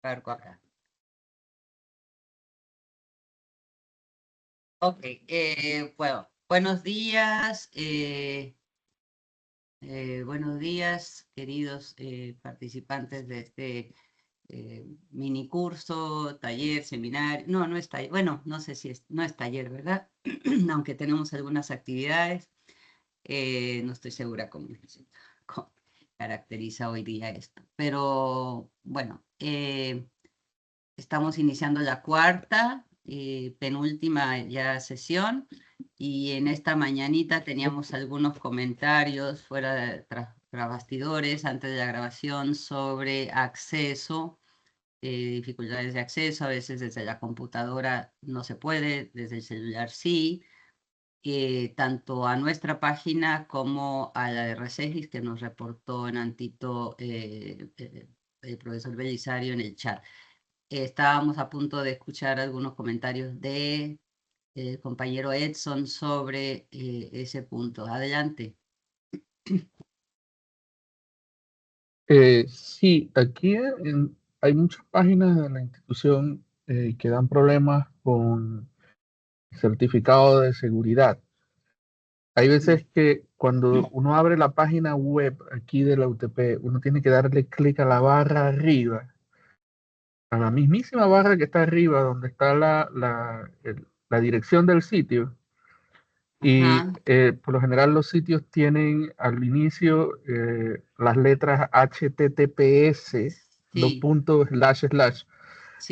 Cargo acá. Ok, bueno, buenos días, queridos participantes de este mini curso, taller, seminario. No, no es taller, bueno, no sé si es, no es taller, ¿verdad? Aunque tenemos algunas actividades, no estoy segura cómo caracteriza hoy día esto. Pero bueno, estamos iniciando la cuarta y penúltima ya sesión y en esta mañanita teníamos algunos comentarios fuera de tras bastidores antes de la grabación sobre acceso, dificultades de acceso, a veces desde la computadora no se puede, desde el celular sí, tanto a nuestra página como a la de Resegis que nos reportó en Antito el profesor Belisario en el chat. Estábamos a punto de escuchar algunos comentarios de compañero Edson sobre ese punto. Adelante. Sí, aquí hay muchas páginas de la institución que dan problemas con certificado de seguridad. Hay veces que cuando uno abre la página web aquí de la UTP, uno tiene que darle clic a la barra arriba, a la mismísima barra que está arriba, donde está la dirección del sitio. Y Ajá, por lo general los sitios tienen al inicio las letras HTTPS, dos sí, puntos, slash, slash.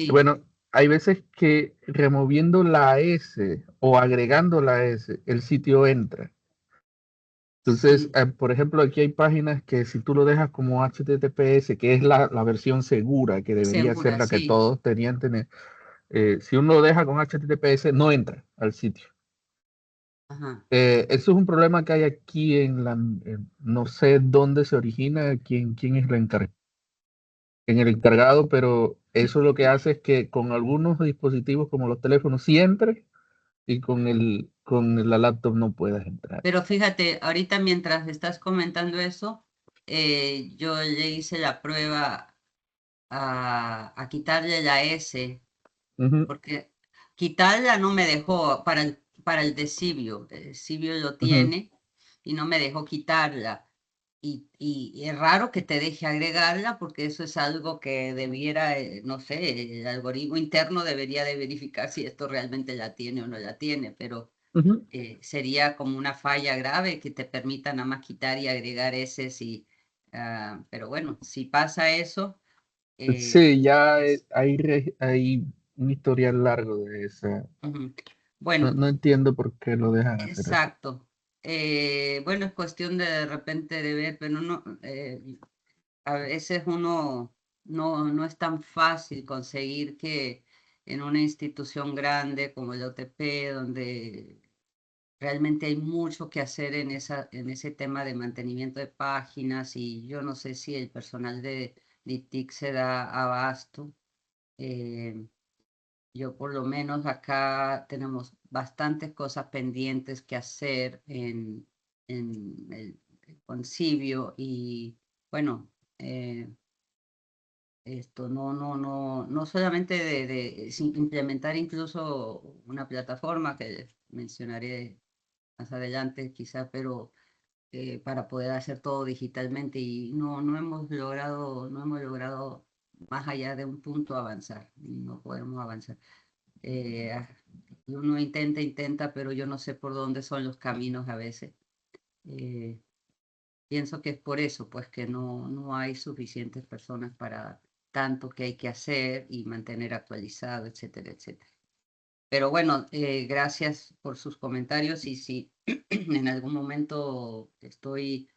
Y sí, bueno, hay veces que removiendo la S o agregando la S, el sitio entra. Entonces, sí, por ejemplo, aquí hay páginas que si tú lo dejas como HTTPS, que es la versión segura, que debería ser segura, la que sí. todos tenían tener, si uno lo deja con HTTPS, no entra al sitio. Ajá. Eso es un problema que hay aquí no sé dónde se origina, quién es en el encargado, pero eso lo que hace es que con algunos dispositivos como los teléfonos sí entre y con la laptop no puedas entrar. Pero fíjate, ahorita mientras estás comentando eso, yo le hice la prueba a quitarle la S, Ujú, porque quitarla no me dejó para el de Sibio. Sibio lo ujú. tiene y no me dejó quitarla. Y es raro que te deje agregarla porque eso es algo que debiera, no sé, el algoritmo interno debería de verificar si esto realmente la tiene o no la tiene, pero Ujú. sería como una falla grave que te permita nada más quitar y agregar ese, sí. Pero bueno, si pasa eso, eh, Sí, ya hay un historial largo de esa. ujú. No, Bueno, no entiendo por qué lo dejan hacer así. exacto. Bueno, es cuestión de repente de ver, pero no, a veces uno no es tan fácil conseguir que en una institución grande como el OTP, donde realmente hay mucho que hacer en ese tema de mantenimiento de páginas y yo no sé si el personal de ITIC se da abasto. eh, yo por lo menos acá tenemos bastantes cosas pendientes que hacer en el concilio y bueno, esto no solamente implementar incluso una plataforma que mencionaré más adelante quizá, pero para poder hacer todo digitalmente y no hemos logrado más allá de un punto avanzar, no podemos avanzar. Eh, y uno intenta, pero yo no sé por dónde son los caminos a veces. Eh, Pienso que es por eso, pues que no hay suficientes personas para tanto que hay que hacer y mantener actualizado, etcétera, etcétera. Pero bueno, gracias por sus comentarios y si en algún momento estoy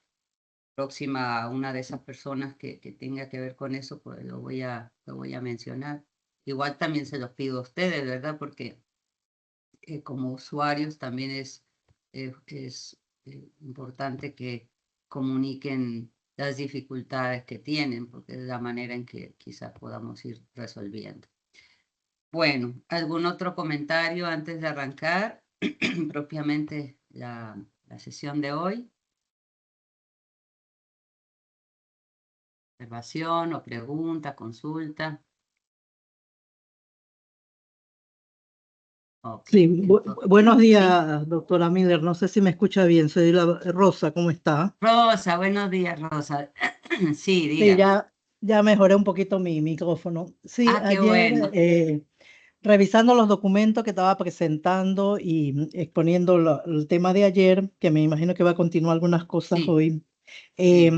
próxima a una de esas personas que tenga que ver con eso, pues lo voy a mencionar. Igual también se los pido a ustedes, ¿verdad? Porque como usuarios también es importante que comuniquen las dificultades que tienen, porque es la manera en que quizás podamos ir resolviendo. Bueno, ¿algún otro comentario antes de arrancar propiamente la sesión de hoy? Observación o pregunta, consulta. Ok, Sí, entonces, buenos sí. días, doctora Miller. No sé si me escucha bien. Soy Rosa, ¿cómo está? Rosa, buenos días, Rosa. Sí, Sí, dígame. ya mejoré un poquito mi micrófono. Sí, Ah, qué ayer bueno. revisando los documentos que estaba presentando y exponiendo el tema de ayer, que me imagino que va a continuar algunas cosas Sí, hoy, sí,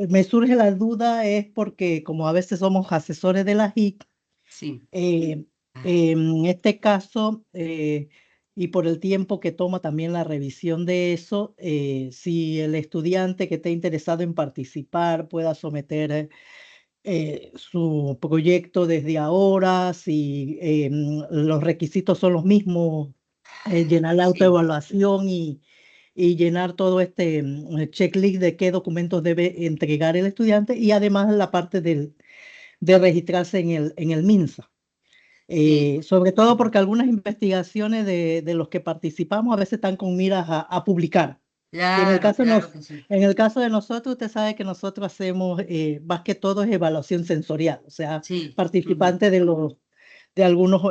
me surge la duda, es porque como a veces somos asesores de la JIC, sí. Eh, Ah, en este caso, y por el tiempo que toma también la revisión de eso, si el estudiante que esté interesado en participar pueda someter su proyecto desde ahora, si los requisitos son los mismos, llenar la sí, autoevaluación y llenar todo este checklist de qué documentos debe entregar el estudiante y además la parte de registrarse en el MINSA. sí. Sobre todo Ujú. porque algunas investigaciones de los que participamos a veces están con miras a publicar. Y Claro, claro que sí. en el caso de nosotros, usted sabe que nosotros hacemos más que todo es evaluación sensorial, o sea, Sí, ujú, participantes de algunos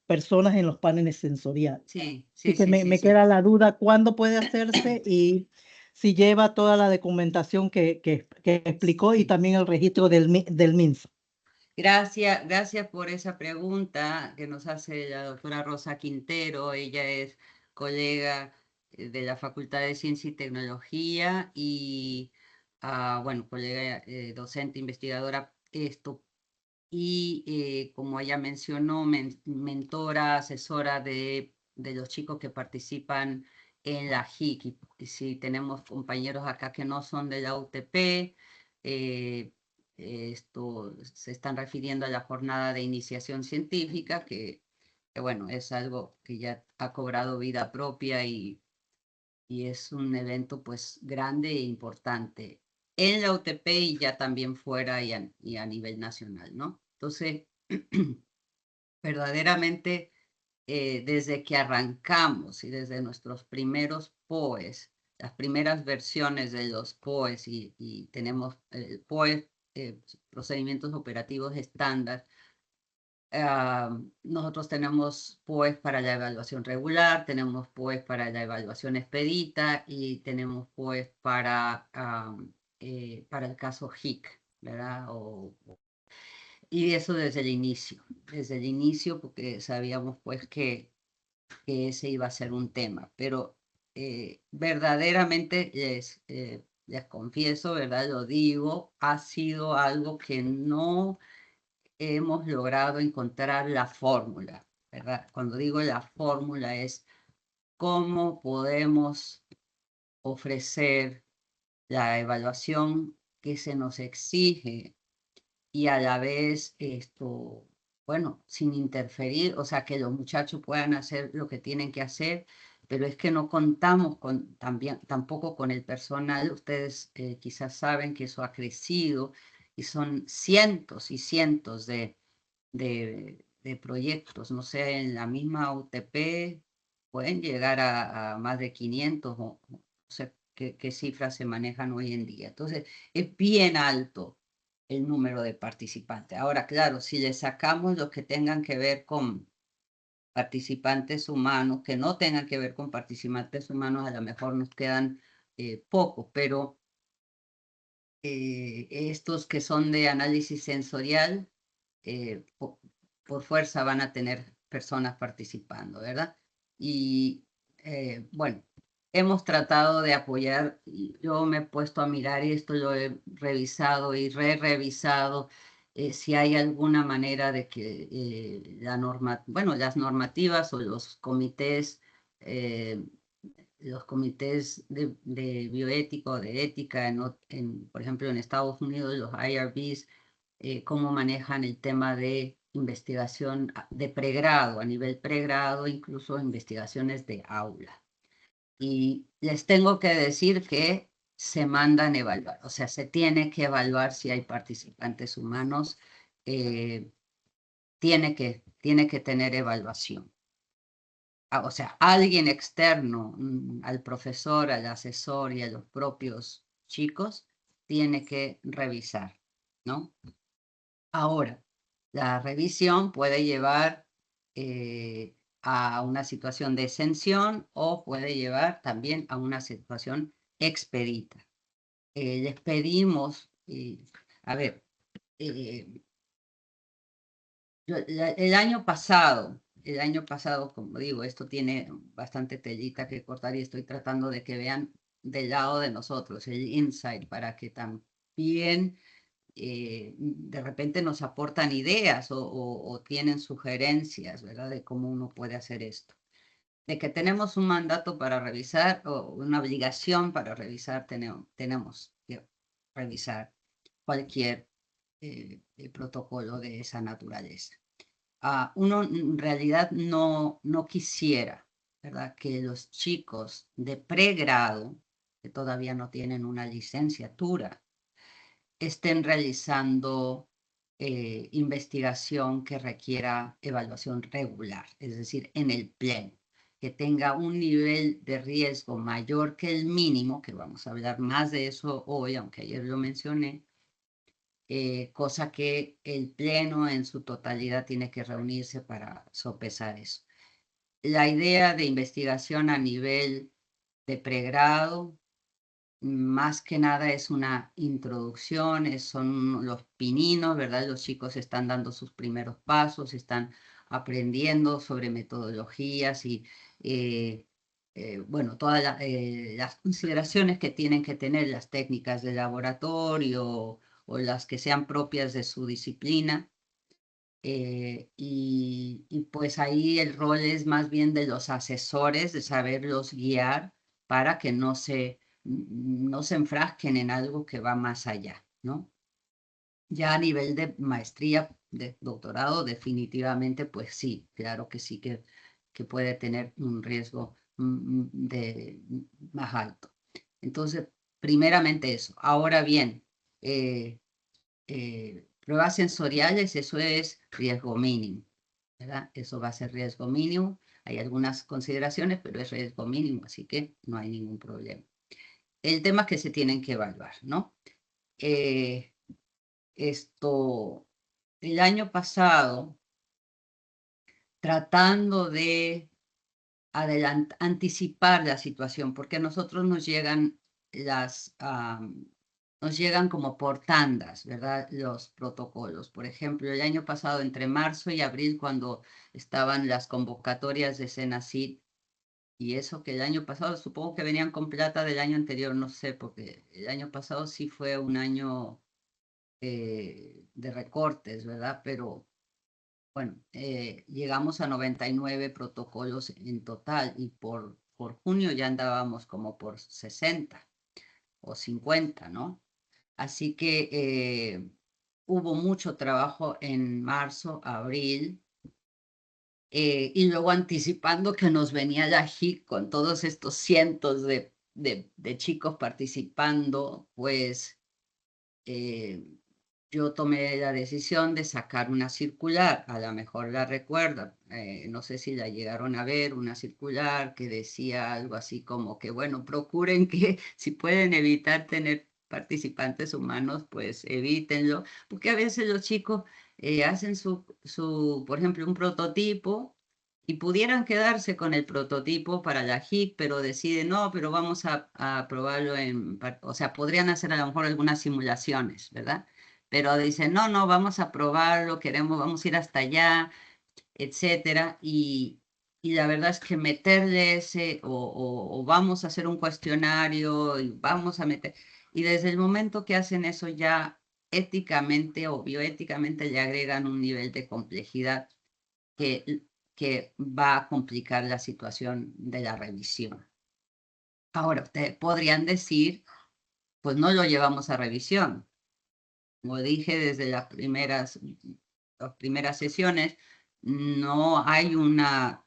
personas en los paneles sensoriales. sí, Así sí, que sí, sí, me sí. queda la duda cuándo puede hacerse y si lleva toda la documentación que explicó y Sí. también el registro del MINSA. Gracias, gracias por esa pregunta que nos hace la doctora Rosa Quintero. Ella es colega de la Facultad de Ciencia y Tecnología y, bueno, colega docente, investigadora, esto. Y como ella mencionó, mentora, asesora de los chicos que participan en la JIC. Y si tenemos compañeros acá que no son de la UTP, eh, esto se están refiriendo a la jornada de iniciación científica, que bueno, es algo que ya ha cobrado vida propia y es un evento pues grande e importante en la UTP y ya también fuera y a nivel nacional, ¿no? Entonces, verdaderamente, desde que arrancamos y desde nuestros primeros POEs, las primeras versiones de los POEs y tenemos el POE, procedimientos operativos estándar. Nosotros tenemos POEs para la evaluación regular, tenemos POEs para la evaluación expedita y tenemos POEs para el caso HIC, ¿verdad? Y eso desde el inicio porque sabíamos pues que ese iba a ser un tema, pero verdaderamente les confieso, ¿verdad? Lo digo, ha sido algo que no hemos logrado encontrar la fórmula, ¿verdad? Cuando digo la fórmula es cómo podemos ofrecer la evaluación que se nos exige y a la vez esto, bueno, sin interferir, o sea, que los muchachos puedan hacer lo que tienen que hacer, pero es que no contamos tampoco con el personal. Ustedes quizás saben que eso ha crecido y son cientos y cientos de proyectos, no sé, en la misma UTP pueden llegar a más de 500 o no sé qué cifras se manejan hoy en día. Entonces, es bien alto el número de participantes. Ahora, claro, si le sacamos los que tengan que ver con participantes humanos, que no tengan que ver con participantes humanos, a lo mejor nos quedan pocos, pero estos que son de análisis sensorial, por fuerza van a tener personas participando, ¿verdad? Y bueno, hemos tratado de apoyar, y yo me he puesto a mirar esto, lo he revisado y re-revisado, si hay alguna manera de que bueno, las normativas o los comités de bioética o de ética, por ejemplo, en Estados Unidos, los IRBs, cómo manejan el tema de investigación de pregrado, a nivel pregrado, incluso investigaciones de aula. Y les tengo que decir que se mandan evaluar, o sea, se tiene que evaluar si hay participantes humanos, eh, tiene que tener evaluación. O sea, alguien externo al profesor, al asesor y a los propios chicos tiene que revisar, ¿no? Ahora, la revisión puede llevar a una situación de exención o puede llevar también a una situación expedita. Les pedimos, a ver, el año pasado, como digo, esto tiene bastante telita que cortar y estoy tratando de que vean del lado de nosotros el insight para que también de repente nos aportan ideas o tienen sugerencias, ¿verdad? De cómo uno puede hacer esto. De que tenemos un mandato para revisar o una obligación para revisar, tenemos que revisar cualquier protocolo de esa naturaleza. Uno en realidad no quisiera, ¿verdad?, que los chicos de pregrado, que todavía no tienen una licenciatura, estén realizando investigación que requiera evaluación regular, es decir, en el pleno, que tenga un nivel de riesgo mayor que el mínimo, que vamos a hablar más de eso hoy, aunque ayer lo mencioné, cosa que el pleno en su totalidad tiene que reunirse para sopesar eso. La idea de investigación a nivel de pregrado, más que nada es una introducción, son los pininos, ¿verdad? Los chicos están dando sus primeros pasos, están aprendiendo sobre metodologías y, bueno, todas las consideraciones que tienen que tener las técnicas de laboratorio o las que sean propias de su disciplina. Y pues ahí el rol es más bien de los asesores, de saberlos guiar para que no se enfrasquen en algo que va más allá, ¿no? Ya a nivel de maestría, de doctorado, definitivamente, pues sí, claro que sí que puede tener un riesgo más alto. Entonces, primeramente eso. Ahora bien, pruebas sensoriales, eso es riesgo mínimo, ¿verdad? Eso va a ser riesgo mínimo. Hay algunas consideraciones, pero es riesgo mínimo, así que no hay ningún problema. El tema es que se tienen que evaluar, ¿no? El año pasado, tratando de anticipar la situación, porque a nosotros nos llegan nos llegan como por tandas, ¿verdad? Los protocolos. Por ejemplo, el año pasado, entre marzo y abril, cuando estaban las convocatorias de Senacid, y eso que el año pasado, supongo que venían con plata del año anterior, no sé, porque el año pasado sí fue un año de recortes, ¿verdad? Pero bueno, llegamos a 99 protocolos en total y por junio ya andábamos como por 60 o 50, ¿no? Así que hubo mucho trabajo en marzo, abril, y luego anticipando que nos venía la JIC con todos estos cientos de chicos participando, pues yo tomé la decisión de sacar una circular, a lo mejor la recuerdan, no sé si la llegaron a ver, una circular que decía algo así como que, bueno, procuren que si pueden evitar tener participantes humanos, pues evítenlo, porque a veces los chicos hacen por ejemplo, un prototipo y pudieran quedarse con el prototipo para la JIC, pero deciden, no, pero vamos a probarlo o sea, podrían hacer a lo mejor algunas simulaciones, ¿verdad? Pero dicen, no, vamos a probarlo, vamos a ir hasta allá, etcétera, y la verdad es que meterle o vamos a hacer un cuestionario y vamos a meter, y desde el momento que hacen eso ya éticamente o bioéticamente le agregan un nivel de complejidad que va a complicar la situación de la revisión. Ahora, ustedes podrían decir, pues no lo llevamos a revisión. Como dije desde las primeras sesiones, no hay una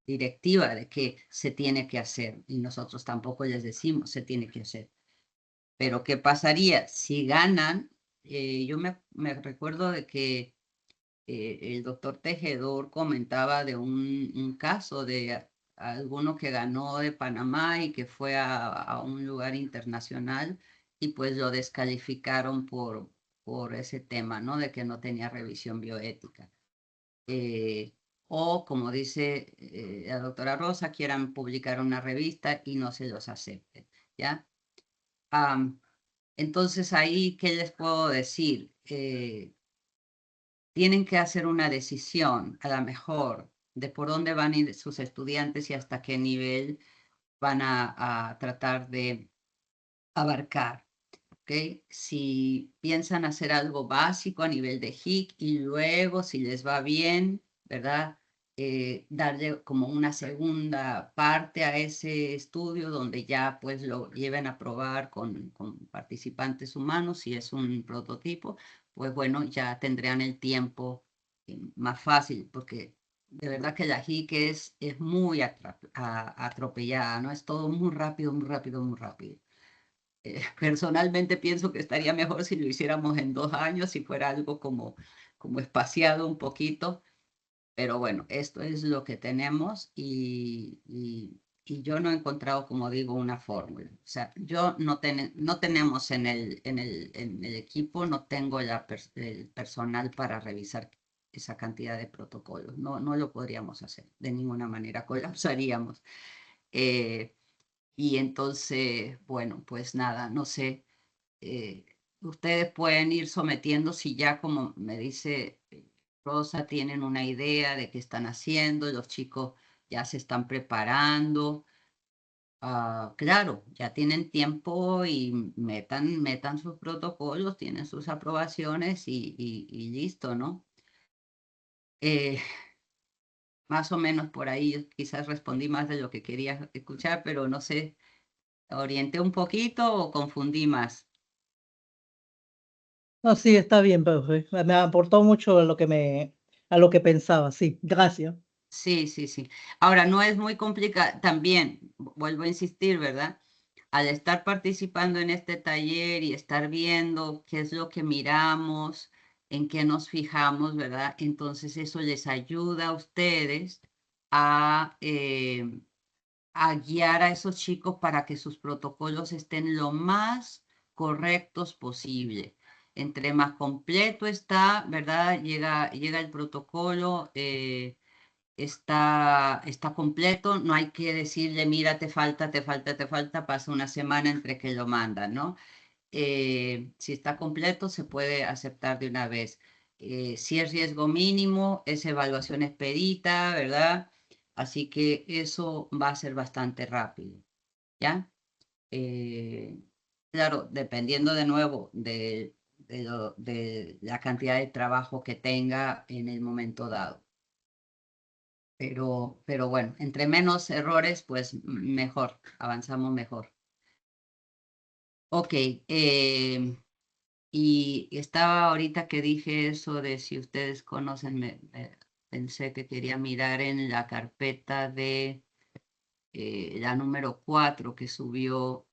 directiva de que se tiene que hacer y nosotros tampoco les decimos se tiene que hacer. Pero ¿qué pasaría si ganan? Yo me recuerdo de que el doctor Tejedor comentaba de un caso de alguno que ganó de Panamá y que fue a un lugar internacional y pues lo descalificaron por ese tema, ¿no? De que no tenía revisión bioética. o, como dice la doctora Rosa, quieran publicar una revista y no se los acepten, ¿ya? Entonces ahí, ¿qué les puedo decir? Tienen que hacer una decisión, a lo mejor, de por dónde van a ir sus estudiantes y hasta qué nivel van a tratar de abarcar. ¿Okay? Si piensan hacer algo básico a nivel de HIC y luego, si les va bien, ¿verdad? Darle como una segunda parte a ese estudio donde ya pues lo lleven a probar con participantes humanos, si es un prototipo, pues bueno, ya tendrían el tiempo más fácil, porque de verdad que la HIC es muy atropellada, ¿no? Es todo muy rápido, muy rápido, muy rápido. Personalmente pienso que estaría mejor si lo hiciéramos en 2 años, si fuera algo como espaciado un poquito, pero bueno, esto es lo que tenemos y yo no he encontrado, como digo, una fórmula. O sea, yo no tenemos en el equipo, no tengo el personal para revisar esa cantidad de protocolos. No lo podríamos hacer de ninguna manera, colapsaríamos. Y entonces, bueno, pues nada, no sé, ustedes pueden ir sometiendo si ya, como me dice Rosa, tienen una idea de qué están haciendo, los chicos ya se están preparando. Claro, ya tienen tiempo y metan sus protocolos, tienen sus aprobaciones y listo, ¿no? Más o menos por ahí quizás respondí más de lo que quería escuchar, pero no sé, ¿orienté un poquito o confundí más? No, sí, está bien, profe. Me aportó mucho a lo que pensaba, sí. Gracias. Sí, sí, sí. Ahora, no es muy complicado, también, vuelvo a insistir, ¿verdad? Al estar participando en este taller y estar viendo qué es lo que miramos, en qué nos fijamos, ¿verdad? Entonces eso les ayuda a ustedes a, a guiar a esos chicos para que sus protocolos estén lo más correctos posible. Entre más completo está, ¿verdad? Llega el protocolo. Está completo, no hay que decirle, mira, te falta, pasa una semana entre que lo mandan, ¿no? Si está completo, se puede aceptar de una vez. Si es riesgo mínimo, es evaluación expedita, ¿verdad? Así que eso va a ser bastante rápido, ¿ya? Claro, dependiendo de nuevo de la cantidad de trabajo que tenga en el momento dado. Pero bueno, entre menos errores, pues mejor, avanzamos mejor. Ok, y estaba ahorita que dije eso de si ustedes conocen, pensé que quería mirar en la carpeta de la número 4 que subió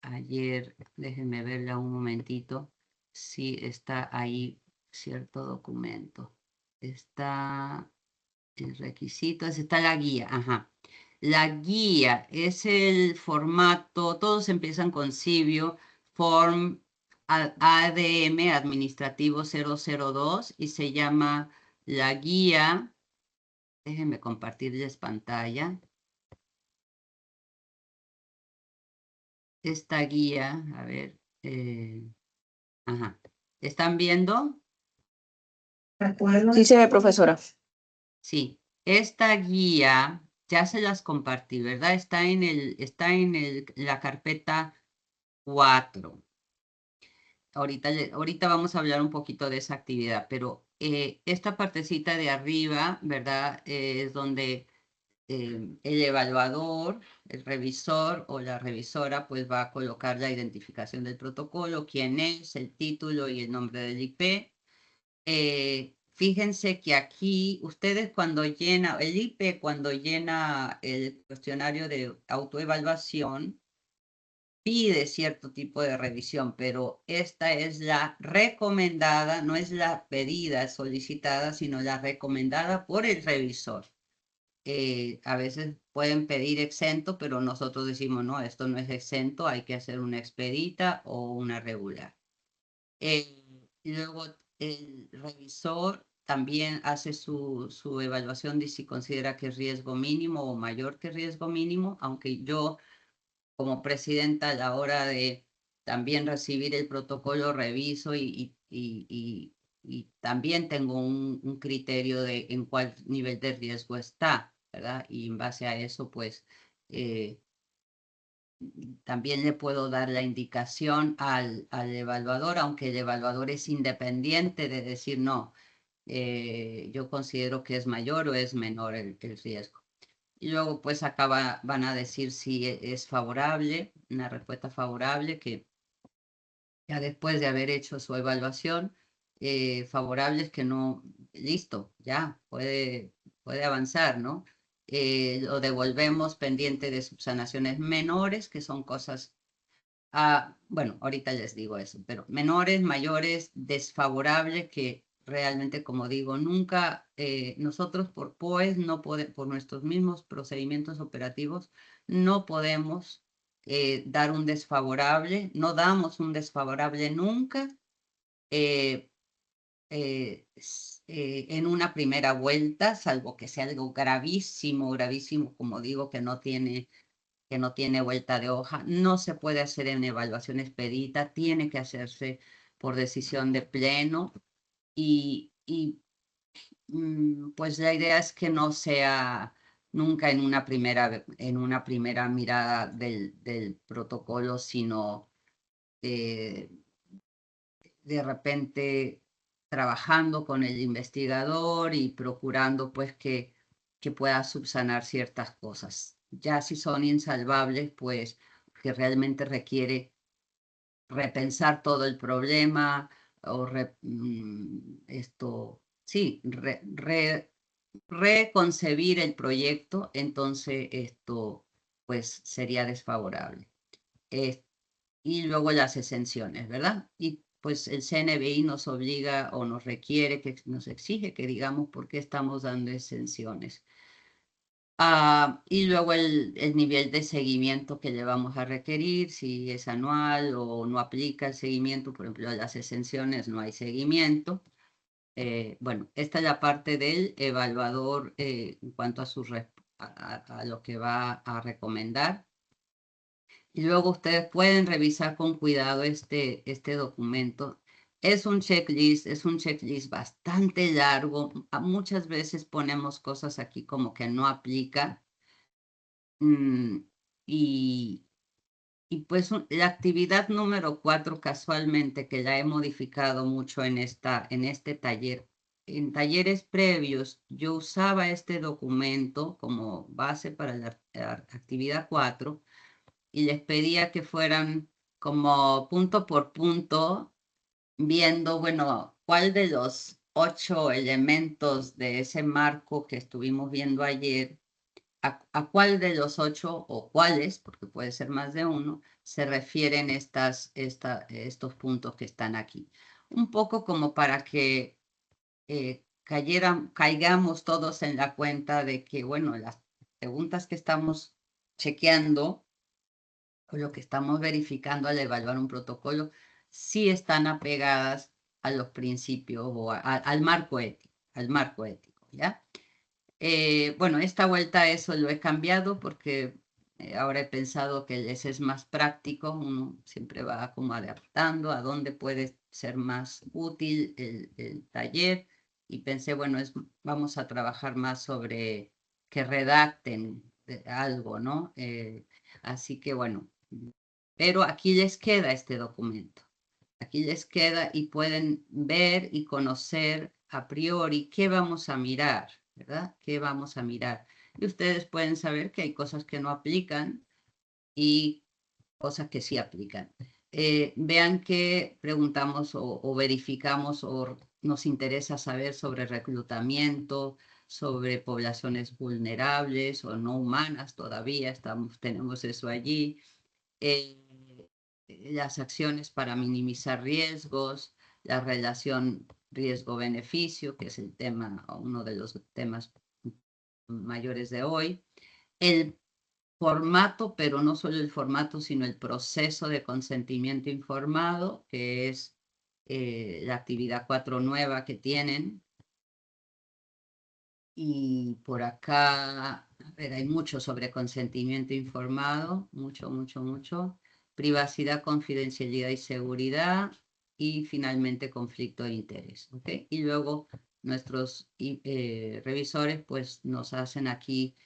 ayer. Déjenme verla un momentito, si está ahí cierto documento. Está el requisito, está la guía, ajá. La guía es el formato, todos empiezan con Civio, Form ADM Administrativo 002 y se llama la guía. Déjenme compartirles pantalla. Esta guía, a ver, ajá. ¿Están viendo? Sí se ve, profesora. Sí, esta guía ya se las compartí, ¿verdad? Está en la carpeta 4. Ahorita vamos a hablar un poquito de esa actividad, pero esta partecita de arriba, ¿verdad? Es donde el evaluador, el revisor o la revisora, pues va a colocar la identificación del protocolo, quién es, el título y el nombre del IP. Fíjense que aquí ustedes cuando llena, el IP cuando llena el cuestionario de autoevaluación, pide cierto tipo de revisión, pero esta es la recomendada, no es la pedida, solicitada, sino la recomendada por el revisor. A veces pueden pedir exento, pero nosotros decimos, no, esto no es exento, hay que hacer una expedita o una regular. Luego el revisor también hace su evaluación de si considera que es riesgo mínimo o mayor que riesgo mínimo, aunque yo como presidenta a la hora de también recibir el protocolo reviso y también tengo un criterio de en cuál nivel de riesgo está, ¿verdad? Y en base a eso, pues, también le puedo dar la indicación al evaluador, aunque el evaluador es independiente de decir, no, yo considero que es mayor o es menor el riesgo. Y luego pues acá van a decir si es favorable, una respuesta favorable, que ya después de haber hecho su evaluación, favorable es que no, listo, ya puede avanzar, ¿no? Lo devolvemos pendiente de subsanaciones menores, que son cosas, bueno, ahorita les digo eso, pero menores, mayores, desfavorables, que realmente, como digo, nunca nosotros por POES, por nuestros mismos procedimientos operativos, no podemos dar un desfavorable, no damos un desfavorable nunca en una primera vuelta, salvo que sea algo gravísimo, gravísimo, como digo, que no tiene vuelta de hoja. No se puede hacer en evaluación expedita, tiene que hacerse por decisión de pleno y pues la idea es que no sea nunca en una primera mirada del protocolo, sino de repente trabajando con el investigador y procurando pues que pueda subsanar ciertas cosas. Ya si son insalvables, pues que realmente requiere repensar todo el problema o reconcebir el proyecto, entonces esto pues sería desfavorable. Y luego las exenciones, ¿verdad? Y pues el CNBI nos obliga o nos requiere, que nos exige que digamos por qué estamos dando exenciones. Y luego el nivel de seguimiento que le vamos a requerir, si es anual o no aplica el seguimiento, por ejemplo, a las exenciones no hay seguimiento. Bueno, esta es la parte del evaluador en cuanto a lo que va a recomendar. Y luego ustedes pueden revisar con cuidado este documento. Es un checklist bastante largo. Muchas veces ponemos cosas aquí como que no aplica. Y pues la actividad número 4, casualmente, que la he modificado mucho en este taller. En talleres previos, yo usaba este documento como base para la actividad 4 y les pedía que fueran como punto por punto, viendo, bueno, cuál de los 8 elementos de ese marco que estuvimos viendo ayer, a cuál de los 8 o cuáles, porque puede ser más de uno, se refieren estos puntos que están aquí. Un poco como para que caigamos todos en la cuenta de que, bueno, las preguntas que estamos chequeando o lo que estamos verificando al evaluar un protocolo sí están apegadas a los principios o al marco ético, ¿ya? Bueno, esta vuelta eso lo he cambiado porque ahora he pensado que les es más práctico, uno siempre va como adaptando a dónde puede ser más útil el taller y pensé, bueno, vamos a trabajar más sobre que redacten algo, ¿no? Así que bueno, pero aquí les queda este documento. Aquí les queda y pueden ver y conocer a priori qué vamos a mirar, ¿verdad? ¿Qué vamos a mirar? Y ustedes pueden saber que hay cosas que no aplican y cosas que sí aplican. Vean que preguntamos o verificamos o nos interesa saber sobre reclutamiento, sobre poblaciones vulnerables o no humanas todavía, tenemos eso allí. Las acciones para minimizar riesgos, la relación riesgo-beneficio, que es uno de los temas mayores de hoy, el formato, pero no solo el formato, sino el proceso de consentimiento informado, que es la actividad 4 nueva que tienen, Y por acá, a ver, hay mucho sobre consentimiento informado, mucho. Privacidad, confidencialidad y seguridad. Y finalmente conflicto de interés, ¿ok? Y luego nuestros revisores pues nos hacen aquí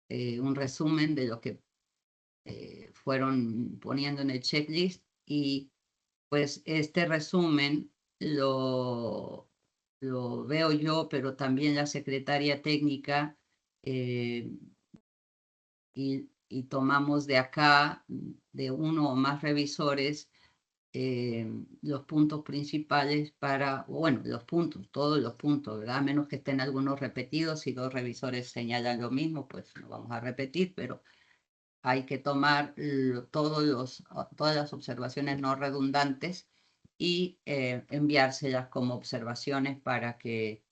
un resumen de lo que fueron poniendo en el checklist, y pues este resumen lo veo yo, pero también la secretaria técnica, y tomamos de acá, de uno o más revisores, los puntos principales para, bueno, los puntos, todos los puntos, ¿verdad? A menos que estén algunos repetidos, si dos revisores señalan lo mismo, pues no vamos a repetir, pero hay que tomar todas las observaciones no redundantes y enviárselas como observaciones para que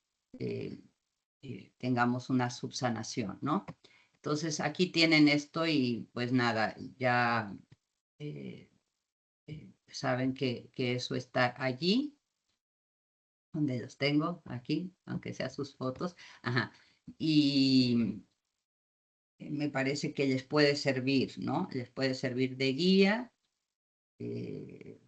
tengamos una subsanación, ¿no? Entonces aquí tienen esto y pues nada, ya saben que eso está allí, donde los tengo, aquí, aunque sea sus fotos. Ajá. Y me parece que les puede servir, ¿no? Les puede servir de guía,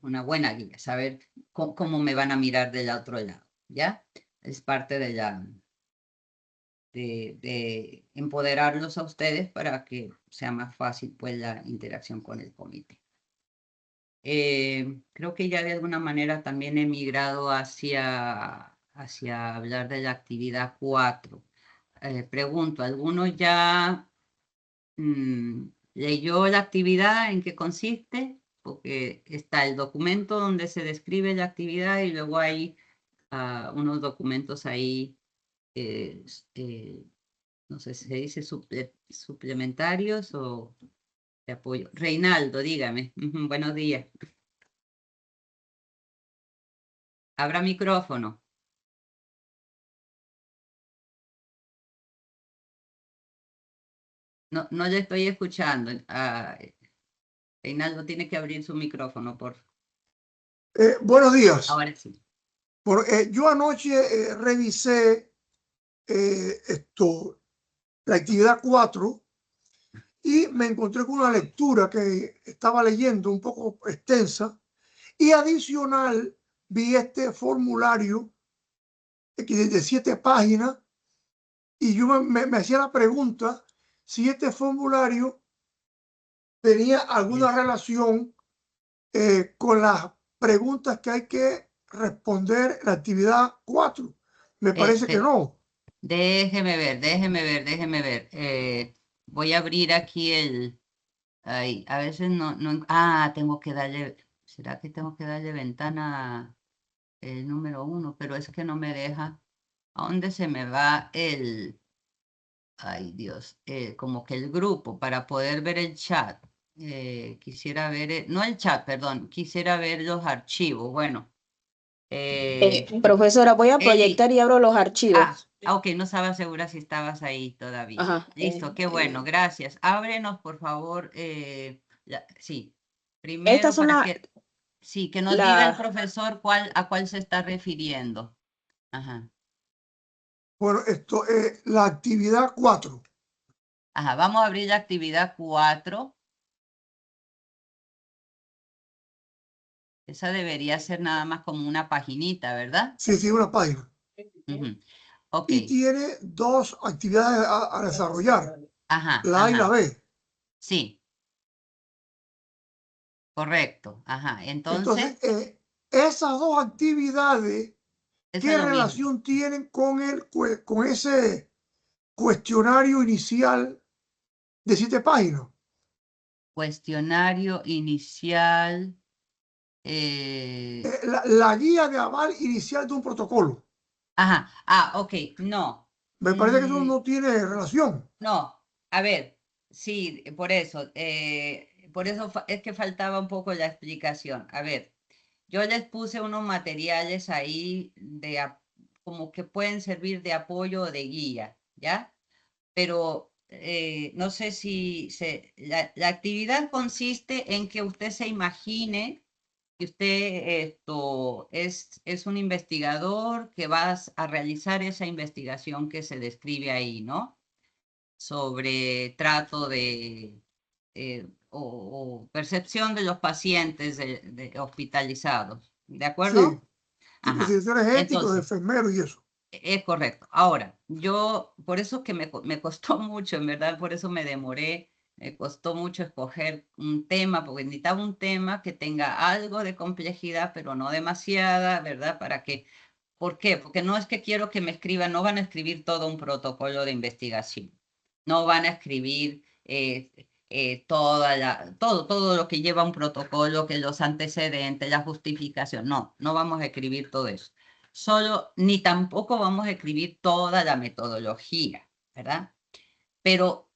una buena guía, saber cómo me van a mirar del otro lado, ¿ya? Es parte de de empoderarlos a ustedes para que sea más fácil pues la interacción con el comité. Creo que ya de alguna manera también he migrado hacia hablar de la actividad 4. Pregunto, ¿alguno ya leyó la actividad, en qué consiste? Porque está el documento donde se describe la actividad y luego hay unos documentos ahí, no sé si se dice suplementarios o de apoyo. Reinaldo, dígame. Buenos días. Abra micrófono. No, no le estoy escuchando. Reinaldo tiene que abrir su micrófono, por favor. Buenos días. Ahora sí. Yo anoche revisé la actividad 4 y me encontré con una lectura que estaba leyendo un poco extensa, y adicional vi este formulario de 7 páginas, y yo me hacía la pregunta si este formulario tenía alguna relación con las preguntas que hay que responder en la actividad 4. Me parece que no. Déjeme ver. Voy a abrir aquí ahí, a veces no, tengo que darle, ¿será que tengo que darle ventana el número 1? Pero es que no me deja. ¿A dónde se me va ay Dios, como que el grupo para poder ver el chat? Quisiera ver, no el chat, perdón, quisiera ver los archivos. Bueno. Profesora, voy a proyectar y abro los archivos. Ok, no estaba segura si estabas ahí todavía. Ajá. Listo, qué bueno, gracias. Ábrenos, por favor. Sí, primero Estas son que nos diga el profesor a cuál se está refiriendo. Ajá. Bueno, esto es la actividad 4. Ajá, vamos a abrir la actividad 4. Esa debería ser nada más como una paginita, ¿verdad? Sí, una página. Okay. Y tiene 2 actividades a desarrollar. Ajá. La A y la B. Sí. Correcto. Ajá. Entonces Esas 2 actividades, ¿qué relación tienen con ese cuestionario inicial de 7 páginas? Cuestionario inicial. La guía de aval inicial de un protocolo. Ajá. Ok. No. Me parece que eso no tiene relación. No. A ver. Sí, por eso. Por eso es que faltaba un poco la explicación. A ver. Yo les puse unos materiales ahí como que pueden servir de apoyo o de guía, ¿ya? Pero no sé si la actividad consiste en que usted se imagine que usted es un investigador que vas a realizar esa investigación que se describe ahí, ¿no? Sobre trato o percepción de los pacientes hospitalizados. ¿De acuerdo? Sí. Y Ajá. consideraciones éticas de Entonces, enfermeros y eso. es correcto. Ahora, yo, por eso es que me costó mucho, en verdad, por eso me demoré, me costó mucho escoger un tema, porque necesitaba un tema que tenga algo de complejidad, pero no demasiada, ¿verdad? ¿Por qué? Porque no es que quiero que me escriban, no van a escribir todo un protocolo de investigación, no van a escribir todo lo que lleva un protocolo, que los antecedentes, la justificación, no vamos a escribir todo eso. Ni tampoco vamos a escribir toda la metodología, ¿verdad? Pero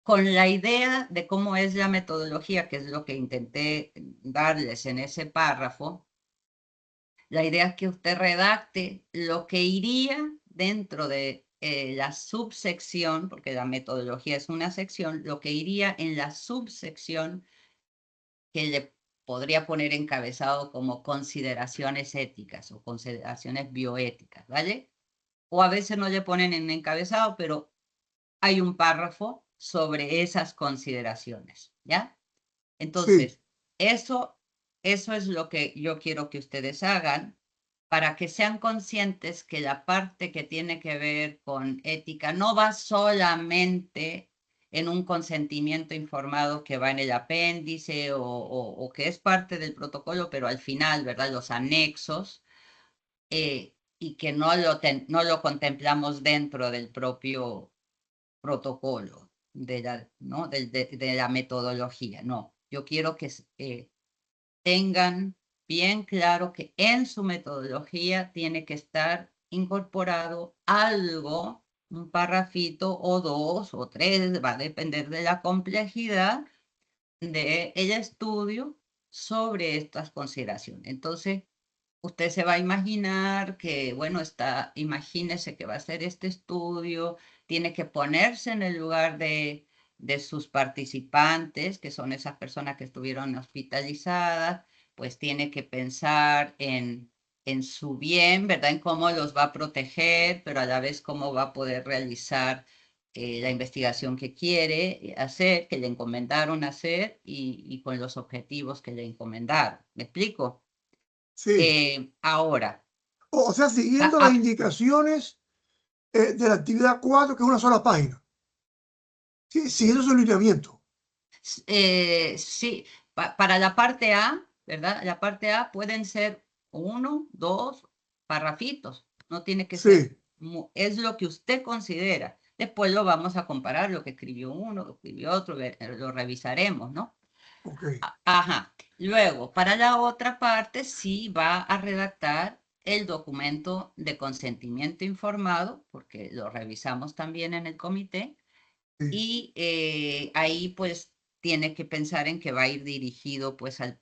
con la idea de cómo es la metodología, que es lo que intenté darles en ese párrafo, la idea es que usted redacte lo que iría dentro de la subsección, porque la metodología es una sección, lo que iría en la subsección que le podría poner encabezado como consideraciones éticas o consideraciones bioéticas, ¿vale? O a veces no le ponen en encabezado, pero hay un párrafo sobre esas consideraciones, ¿ya? Sí, Entonces, eso es lo que yo quiero que ustedes hagan para que sean conscientes que la parte que tiene que ver con ética no va solamente en un consentimiento informado que va en el apéndice o que es parte del protocolo, pero al final, ¿verdad? Los anexos, y que no lo contemplamos dentro del propio protocolo ¿no? de la metodología. No, yo quiero que tengan bien claro que en su metodología tiene que estar incorporado algo, un parrafito o dos o tres, va a depender de la complejidad del estudio sobre estas consideraciones. Entonces, usted se va a imaginar que, bueno, imagínese que va a hacer este estudio, tiene que ponerse en el lugar de sus participantes, que son esas personas que estuvieron hospitalizadas, pues tiene que pensar en su bien, ¿verdad? En cómo los va a proteger, pero a la vez cómo va a poder realizar la investigación que quiere hacer, que le encomendaron hacer y con los objetivos que le encomendaron. ¿Me explico? sí. Ahora, O sea, siguiendo las indicaciones de la actividad 4, que es una sola página. Sí, siguiendo su lineamiento. sí, para la parte A, ¿verdad? La parte A pueden ser 1, 2 parrafitos, no tiene que ser, Sí, es lo que usted considera. Después lo vamos a comparar, lo que escribió uno, lo que escribió otro, lo revisaremos, ¿no? ok. Ajá. Luego, para la otra parte, sí va a redactar el documento de consentimiento informado, porque lo revisamos también en el comité, Sí, y ahí pues tiene que pensar en que va a ir dirigido pues al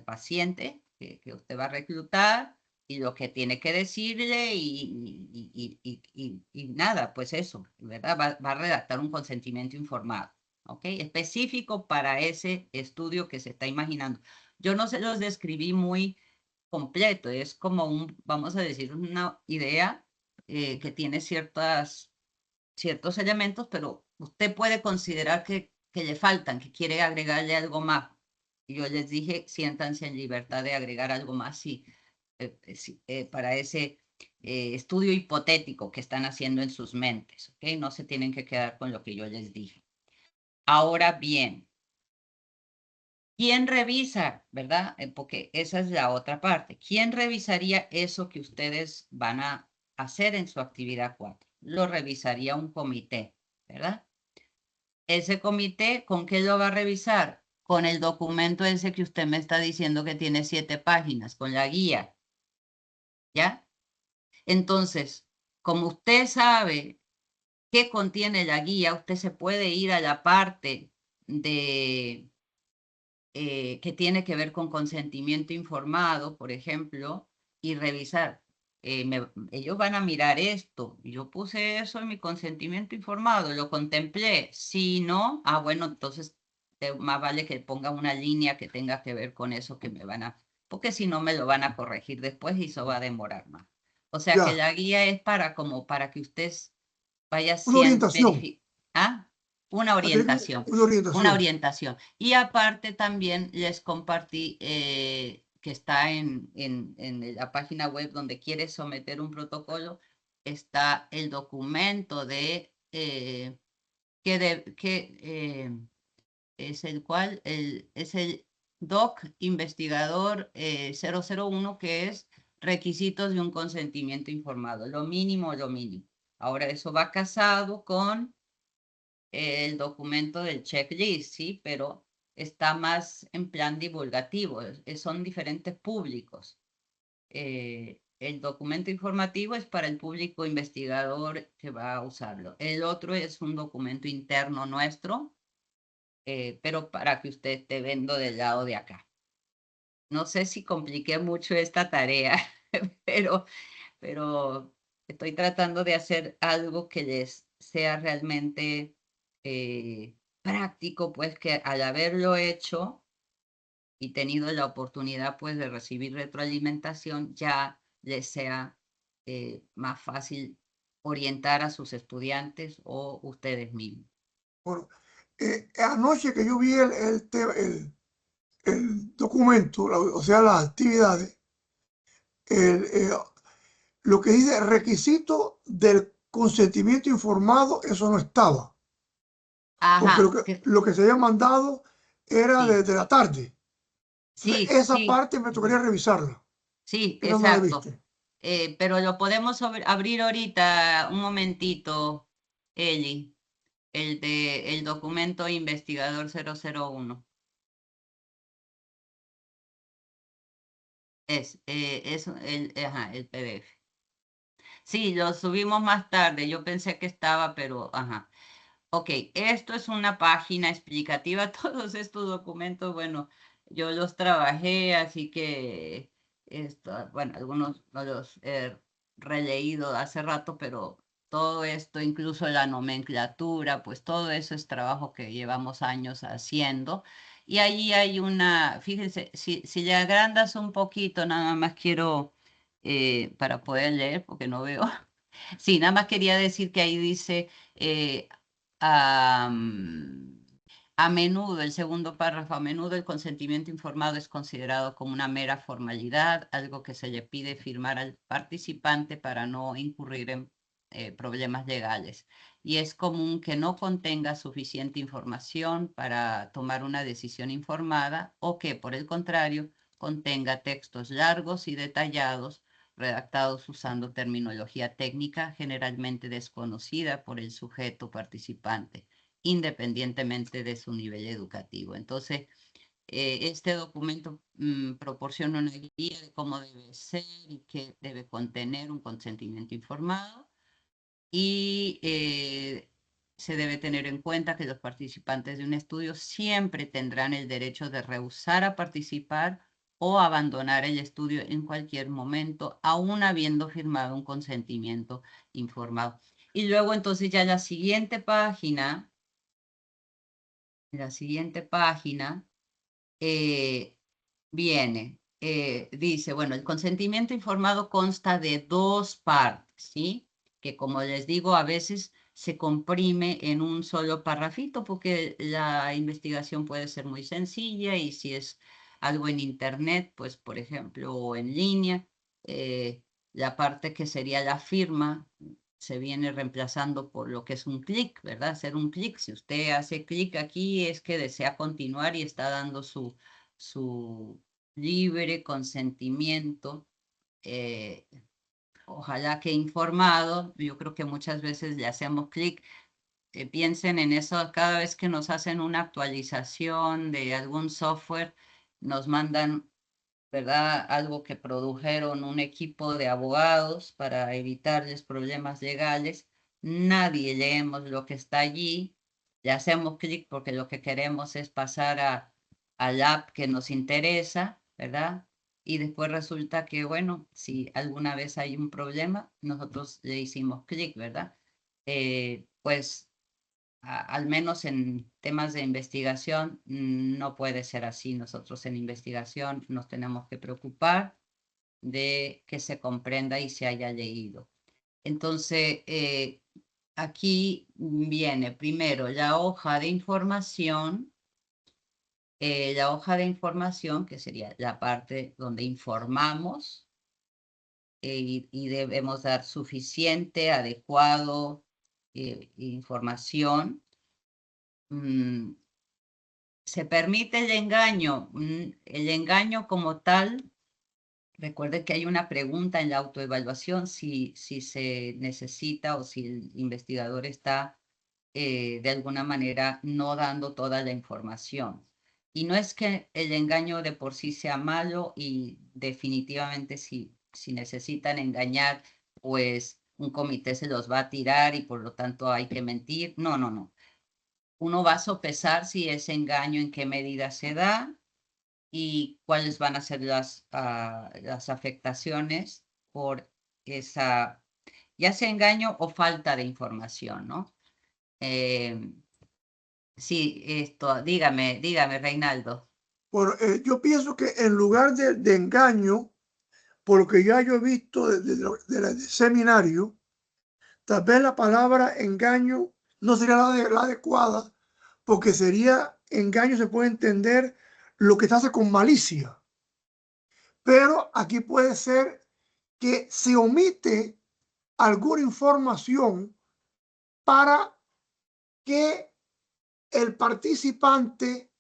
paciente que usted va a reclutar y lo que tiene que decirle y nada, pues eso, ¿verdad? Va a redactar un consentimiento informado. ¿Ok? Específico para ese estudio que se está imaginando. Yo no se los describí muy completo, es como vamos a decir, una idea que tiene ciertos elementos, pero usted puede considerar que le faltan, que quiere agregarle algo más. Y yo les dije, siéntanse en libertad de agregar algo más para ese estudio hipotético que están haciendo en sus mentes. ¿Ok? No se tienen que quedar con lo que yo les dije. Ahora bien, ¿quién revisa, verdad? Porque esa es la otra parte. ¿Quién revisaría eso que ustedes van a hacer en su actividad 4? Lo revisaría un comité, ¿verdad? Ese comité, ¿con qué lo va a revisar? Con el documento ese que usted me está diciendo que tiene 7 páginas, con la guía, ¿ya? Entonces, como usted sabe qué contiene la guía, usted se puede ir a la parte de que tiene que ver con consentimiento informado, por ejemplo, y revisar. Ellos van a mirar esto. Yo puse eso en mi consentimiento informado, lo contemplé. Si no, bueno, entonces más vale que ponga una línea que tenga que ver con eso que me van a, porque si no me lo van a corregir después y eso va a demorar más. O sea que Ya, la guía es para que usted vaya una orientación. ¿Ah? Una Va a tener orientación. una orientación. Una orientación. Y aparte también les compartí que está en la página web donde quiere someter un protocolo, está el documento de es el cual es el DOC investigador 001, que es requisitos de un consentimiento informado, lo mínimo, lo mínimo. Ahora eso va casado con el documento del checklist, ¿sí? Pero está más en plan divulgativo, son diferentes públicos. El documento informativo es para el público investigador que va a usarlo. El otro es un documento interno nuestro, pero para que usted esté viendo del lado de acá. No sé si compliqué mucho esta tarea, pero estoy tratando de hacer algo que les sea realmente práctico, pues que al haberlo hecho y tenido la oportunidad pues de recibir retroalimentación, ya les sea más fácil orientar a sus estudiantes o ustedes mismos. Bueno, anoche que yo vi el documento, o sea, las actividades, lo que dice requisito del consentimiento informado, eso no estaba. Porque Ajá, lo que se había mandado era sí, desde la tarde. Entonces, sí, esa sí. parte me tocaría revisarla. Sí, ¿Qué no la exacto. viste? Pero lo podemos abrir ahorita un momentito, Eli, el documento investigador 001. El PDF. Sí, lo subimos más tarde. Yo pensé que estaba, pero ajá. Ok, esto es una página explicativa. Todos estos documentos, bueno, yo los trabajé, así que esto, bueno, algunos no los he releído hace rato, pero todo esto, incluso la nomenclatura, pues todo eso es trabajo que llevamos años haciendo. Y allí hay fíjense, si le agrandas un poquito, nada más quiero, para poder leer, porque no veo. Sí, nada más quería decir que ahí dice, eh, a menudo, el segundo párrafo, a menudo el consentimiento informado es considerado como una mera formalidad, algo que se le pide firmar al participante para no incurrir en problemas legales. Y es común que no contenga suficiente información para tomar una decisión informada o que, por el contrario, contenga textos largos y detallados redactados usando terminología técnica generalmente desconocida por el sujeto participante, independientemente de su nivel educativo. Entonces, este documento proporciona una guía de cómo debe ser y qué debe contener un consentimiento informado y se debe tener en cuenta que los participantes de un estudio siempre tendrán el derecho de rehusar a participar o abandonar el estudio en cualquier momento, aún habiendo firmado un consentimiento informado. Y luego entonces ya la siguiente página viene, dice, bueno, el consentimiento informado consta de dos partes, ¿sí? Que como les digo, a veces se comprime en un solo parrafito porque la investigación puede ser muy sencilla y si es algo en internet, pues por ejemplo, o en línea, la parte que sería la firma se viene reemplazando por lo que es un clic, ¿verdad? Hacer un clic. Si usted hace clic aquí es que desea continuar y está dando su libre consentimiento, ojalá que informado. Yo creo que muchas veces le hacemos clic. Piensen en eso, cada vez que nos hacen una actualización de algún software, nos mandan, ¿verdad? Algo que produjeron un equipo de abogados para evitarles problemas legales. Nadie leemos lo que está allí, le hacemos clic porque lo que queremos es pasar al app que nos interesa, ¿verdad? Y después resulta que, bueno, si alguna vez hay un problema, nosotros le hicimos clic, ¿verdad? Pues al menos en temas de investigación, no puede ser así. Nosotros en investigación nos tenemos que preocupar de que se comprenda y se haya leído. Entonces, aquí viene primero la hoja de información. La hoja de información, que sería la parte donde informamos, y debemos dar suficiente, adecuado información. Se permite el engaño. El engaño como tal, recuerde que hay una pregunta en la autoevaluación si se necesita o si el investigador está de alguna manera no dando toda la información. Y no es que el engaño de por sí sea malo, y definitivamente si necesitan engañar, pues un comité se los va a tirar y por lo tanto hay que mentir. No, no, no. Uno va a sopesar si ese engaño en qué medida se da y cuáles van a ser las afectaciones por esa, ya sea engaño o falta de información, ¿no? Sí, dígame, Reinaldo. Bueno, yo pienso que en lugar de engaño, por lo que ya yo he visto del seminario, tal vez la palabra engaño no sería la adecuada, porque sería engaño, se puede entender lo que se hace con malicia. Pero aquí puede ser que se omite alguna información para que el participante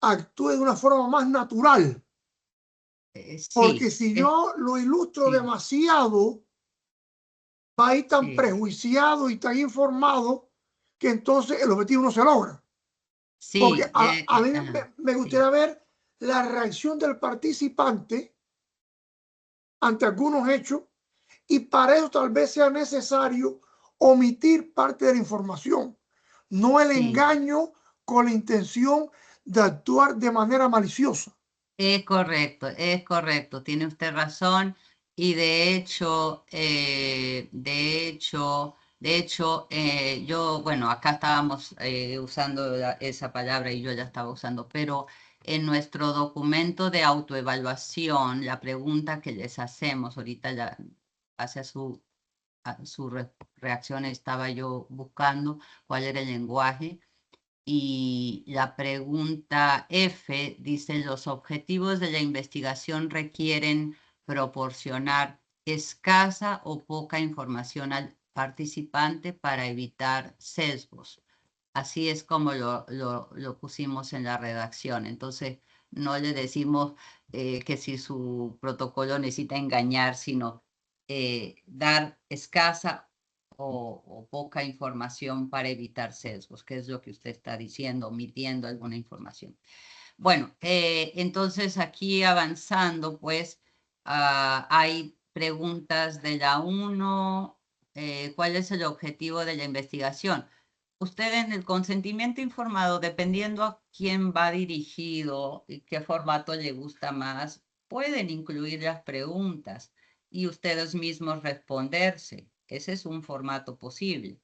actúe de una forma más natural. Porque Sí, si yo lo ilustro sí, demasiado, va a ir tan sí, prejuiciado y tan informado que entonces el objetivo no se logra. Porque sí, a mí me sí. gustaría ver la reacción del participante ante algunos hechos, y para eso tal vez sea necesario omitir parte de la información, no el Sí. engaño con la intención de actuar de manera maliciosa. Es correcto, tiene usted razón. Y de hecho, yo, bueno, acá estábamos usando esa palabra y yo ya estaba usando, pero en nuestro documento de autoevaluación, la pregunta que les hacemos ahorita, ya hacia su reacción, estaba yo buscando cuál era el lenguaje. Y la pregunta F dice: los objetivos de la investigación requieren proporcionar escasa o poca información al participante para evitar sesgos. Así es como lo pusimos en la redacción. Entonces, no le decimos que si su protocolo necesita engañar, sino dar escasa o poca información para evitar sesgos, que es lo que usted está diciendo, omitiendo alguna información. Bueno, entonces aquí avanzando, pues hay preguntas de la 1. ¿Cuál es el objetivo de la investigación? Usted en el consentimiento informado, dependiendo a quién va dirigido y qué formato le gusta más, pueden incluir las preguntas y ustedes mismos responderse. Ese es un formato posible.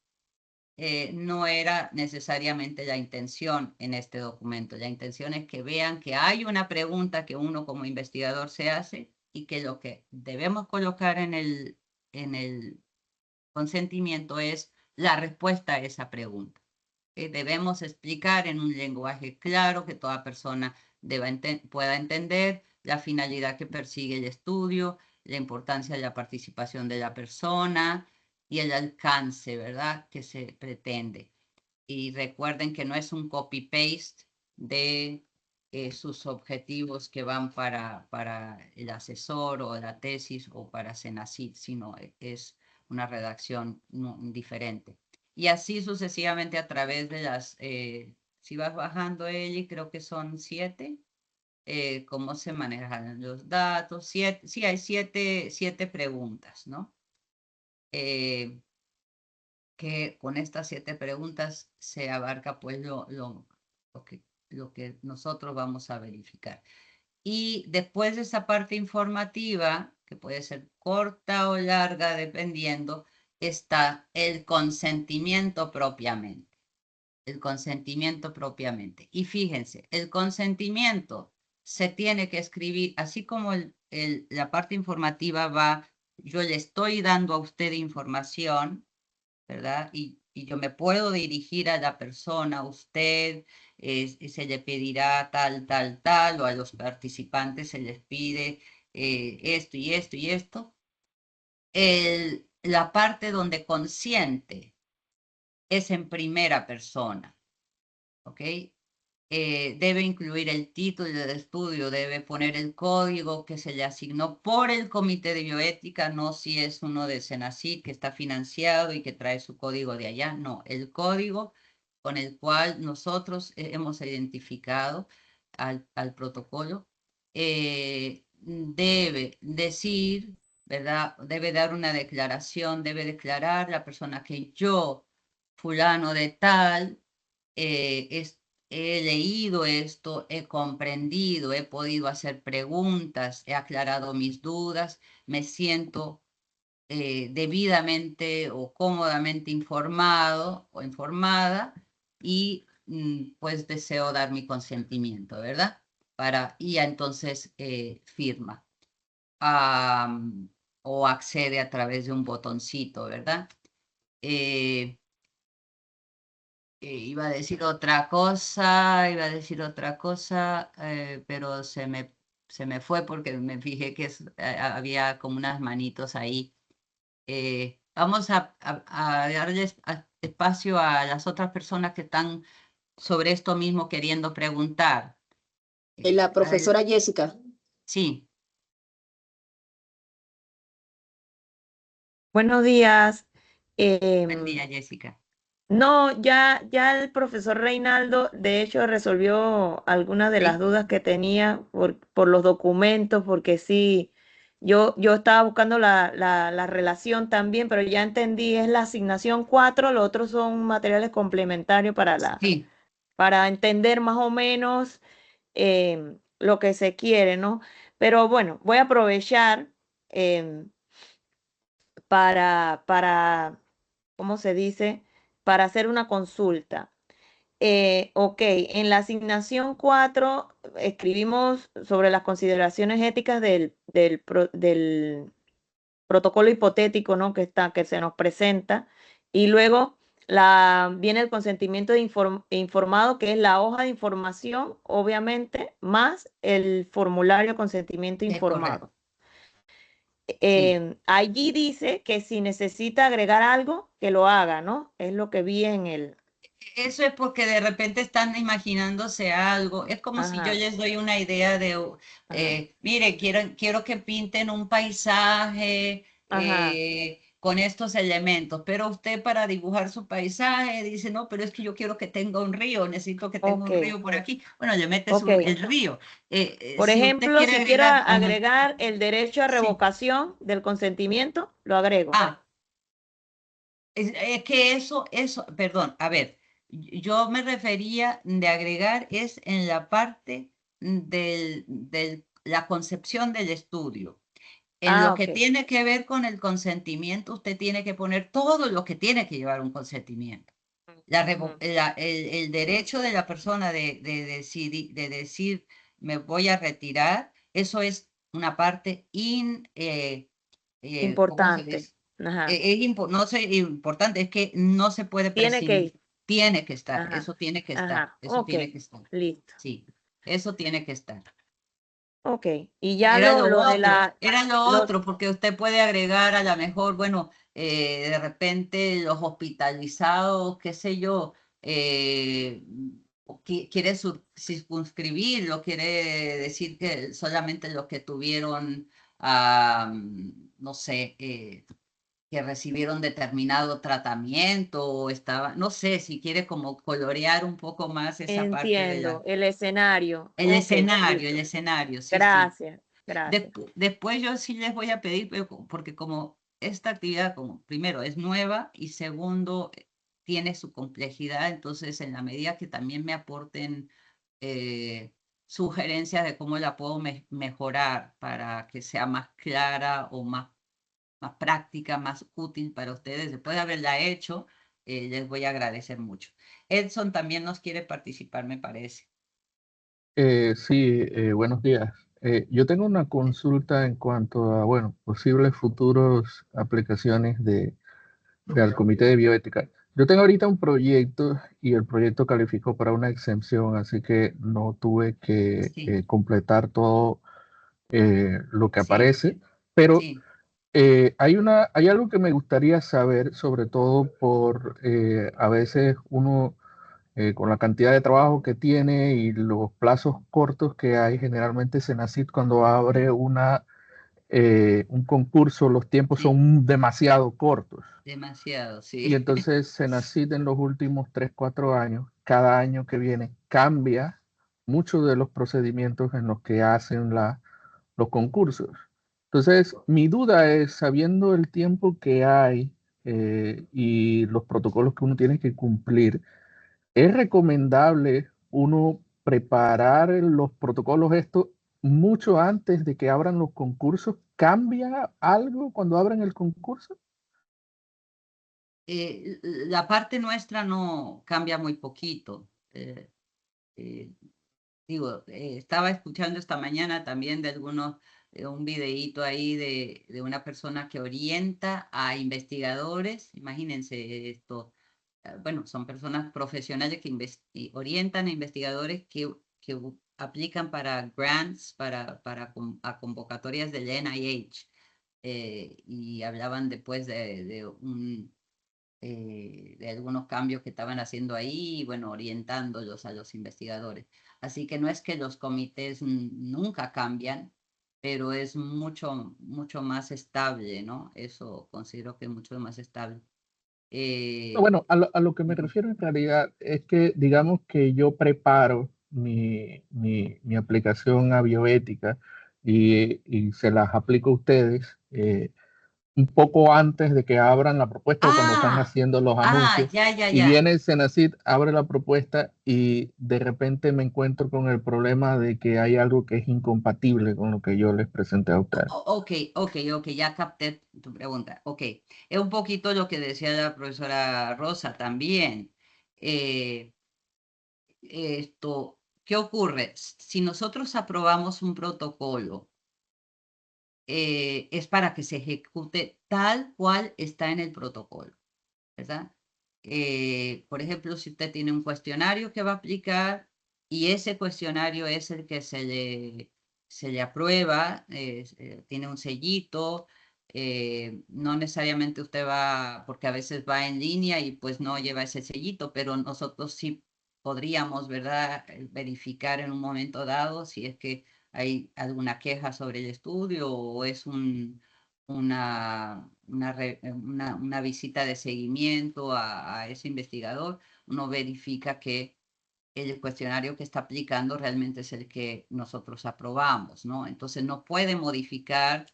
No era necesariamente la intención en este documento. La intención es que vean que hay una pregunta que uno como investigador se hace y que lo que debemos colocar en el consentimiento es la respuesta a esa pregunta. Debemos explicar en un lenguaje claro que toda persona pueda entender la finalidad que persigue el estudio, la importancia de la participación de la persona y el alcance, ¿verdad?, que se pretende. Y recuerden que no es un copy-paste de sus objetivos que van para el asesor o la tesis o para Senacid, sino es una redacción diferente. Y así sucesivamente a través de las, si vas bajando, Eli, creo que son 7, cómo se manejan los datos, 7, sí, hay 7 preguntas, ¿no? Que con estas 7 preguntas se abarca pues lo que nosotros vamos a verificar. Y después de esa parte informativa, que puede ser corta o larga dependiendo, está el consentimiento propiamente. el consentimiento propiamente. Y fíjense, el consentimiento se tiene que escribir, así como la parte informativa va, yo le estoy dando a usted información, ¿verdad? Y yo me puedo dirigir a la persona, a usted, se le pedirá tal, tal, tal, o a los participantes se les pide esto y esto y esto. La parte donde consiente es en primera persona, ¿ok? Debe incluir el título del estudio, debe poner el código que se le asignó por el Comité de Bioética, no si es uno de Senacid que está financiado y que trae su código de allá, no, el código con el cual nosotros hemos identificado al protocolo, debe decir, ¿verdad? Debe dar una declaración, debe declarar la persona que yo, fulano de tal, he leído esto, he comprendido, he podido hacer preguntas, he aclarado mis dudas, me siento debidamente o cómodamente informado o informada y pues deseo dar mi consentimiento, ¿verdad? Y ya entonces firma o accede a través de un botoncito, ¿verdad? Iba a decir otra cosa, pero se me fue porque me fijé que había como unas manitos ahí. Vamos a darles espacio a las otras personas que están sobre esto mismo queriendo preguntar. La profesora Jessica. Sí, Buenos días. buen día, Jessica. No, ya el profesor Reinaldo, de hecho, resolvió algunas de ¿Sí? las dudas que tenía por los documentos, porque sí, yo estaba buscando la relación también, pero ya entendí, es la asignación 4, los otros son materiales complementarios Sí, para entender más o menos lo que se quiere, ¿no? Pero bueno, voy a aprovechar para, ¿cómo se dice? Para hacer una consulta. Ok, en la asignación 4 escribimos sobre las consideraciones éticas del protocolo hipotético, ¿no? Que se nos presenta. Y luego viene el consentimiento informado, que es la hoja de información, obviamente, más el formulario de consentimiento es correcto. informado. Sí. Allí dice que si necesita agregar algo, que lo haga, ¿no? Es lo que vi en el... Eso es porque de repente están imaginándose algo. Es como si yo Ajá, les doy una idea de, ajá, mire, quiero que pinten un paisaje ajá. con estos elementos, pero usted para dibujar su paisaje dice, no, pero es que yo quiero que tenga un río, necesito que tenga Ok, un río por aquí. Bueno, le metes ok. el río. Por Si usted ejemplo, quiere si quiero agregar, ajá, agregar el derecho a sí, revocación del consentimiento, lo agrego. es que perdón, a ver, yo me refería de agregar es en la parte de la concepción del estudio. En lo que Ok. tiene que ver con el consentimiento, usted tiene que poner todo lo que tiene que llevar un consentimiento. Ujú. El derecho de la persona de decir me voy a retirar, eso es una parte ¿cómo se Importante. dice? Ajá. No sé, importante, es que no se puede Tiene que prescindir. ir. Tiene que estar, Ajá. eso tiene que estar, Ajá. eso Ok. tiene que estar. Listo. Sí, eso tiene que estar. Ok. Y ya lo de Era lo lo, otro, porque usted puede agregar a lo mejor, bueno, de repente los hospitalizados, qué sé yo, quiere circunscribirlo, quiere decir que solamente los que tuvieron, no sé, que recibieron determinado tratamiento o estaba, no sé, si quiere como colorear un poco más esa parte de entiendo. El escenario. el Ok. escenario, Listo. sí, sí. Gracias. Gracias. Después yo sí les voy a pedir, pero porque como esta actividad, como primero es nueva y segundo tiene su complejidad, entonces en la medida que también me aporten sugerencias de cómo la puedo mejorar para que sea más clara o más práctica, más útil para ustedes, después de haberla hecho, les voy a agradecer mucho. Edson también nos quiere participar, me parece. Sí, buenos días. Yo tengo una consulta en cuanto a, bueno, posibles futuros aplicaciones del Comité de Bioética. Yo tengo ahorita un proyecto y el proyecto calificó para una exención, así que no tuve que Sí. completar todo lo que Sí. aparece, pero Sí, hay algo que me gustaría saber, sobre todo por a veces uno con la cantidad de trabajo que tiene y los plazos cortos que hay, generalmente Senacid cuando abre un concurso, los tiempos sí, son demasiado cortos. demasiado, Y sí. entonces Senacid en los últimos 3, 4 años, cada año que viene, cambia muchos de los procedimientos en los que hacen los concursos. Entonces, mi duda es, sabiendo el tiempo que hay y los protocolos que uno tiene que cumplir, ¿es recomendable uno preparar los protocolos estos mucho antes de que abran los concursos? ¿Cambia algo cuando abran el concurso? La parte nuestra no cambia muy poquito. Eh, Digo, estaba escuchando esta mañana también de un videíto ahí de una persona que orienta a investigadores. Imagínense esto. Bueno, son personas profesionales que orientan a investigadores que aplican para grants, a convocatorias del NIH. Y hablaban después de algunos cambios que estaban haciendo ahí y bueno, orientándolos a los investigadores. Así que no es que los comités nunca cambian, pero es mucho, mucho más estable, ¿no? Eso considero que es mucho más estable. No, bueno, a lo que me Ujú. refiero en realidad es que digamos que yo preparo mi aplicación a bioética y se las aplico a ustedes. Un poco antes de que abran la propuesta o cuando están Ah, haciendo los anuncios. ya, ya, Y ya. viene Senacid, abre la propuesta y de repente me encuentro con el problema de que hay algo que es incompatible con lo que yo les presenté a ustedes. Ok, ya capté tu pregunta. Ok, es un poquito lo que decía la profesora Rosa también. Eh, ¿Qué ocurre? Si nosotros aprobamos un protocolo, es para que se ejecute tal cual está en el protocolo, ¿verdad? Por ejemplo, si usted tiene un cuestionario que va a aplicar y ese cuestionario es el que se le aprueba, tiene un sellito, no necesariamente usted va, porque a veces va en línea y pues no lleva ese sellito, pero nosotros sí podríamos, ¿verdad?, verificar en un momento dado si es que hay alguna queja sobre el estudio o es una visita de seguimiento a ese investigador. Uno verifica que el cuestionario que está aplicando realmente es el que nosotros aprobamos, ¿no? Entonces no puede modificar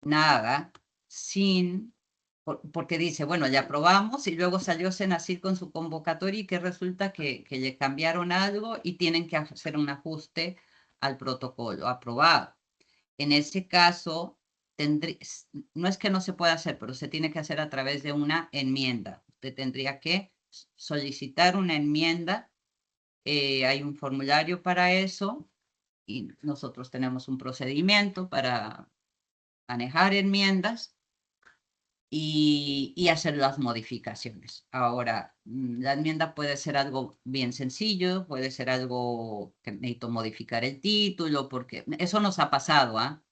nada porque dice, bueno, ya aprobamos y luego salió Senacid con su convocatoria y que resulta que le cambiaron algo y tienen que hacer un ajuste al protocolo aprobado. En ese caso, no es que no se pueda hacer, pero se tiene que hacer a través de una enmienda. Usted tendría que solicitar una enmienda, hay un formulario para eso y nosotros tenemos un procedimiento para manejar enmiendas y hacer las modificaciones. Ahora, la enmienda puede ser algo bien sencillo, puede ser algo que necesito modificar el título, porque eso nos ha pasado, ¿ah?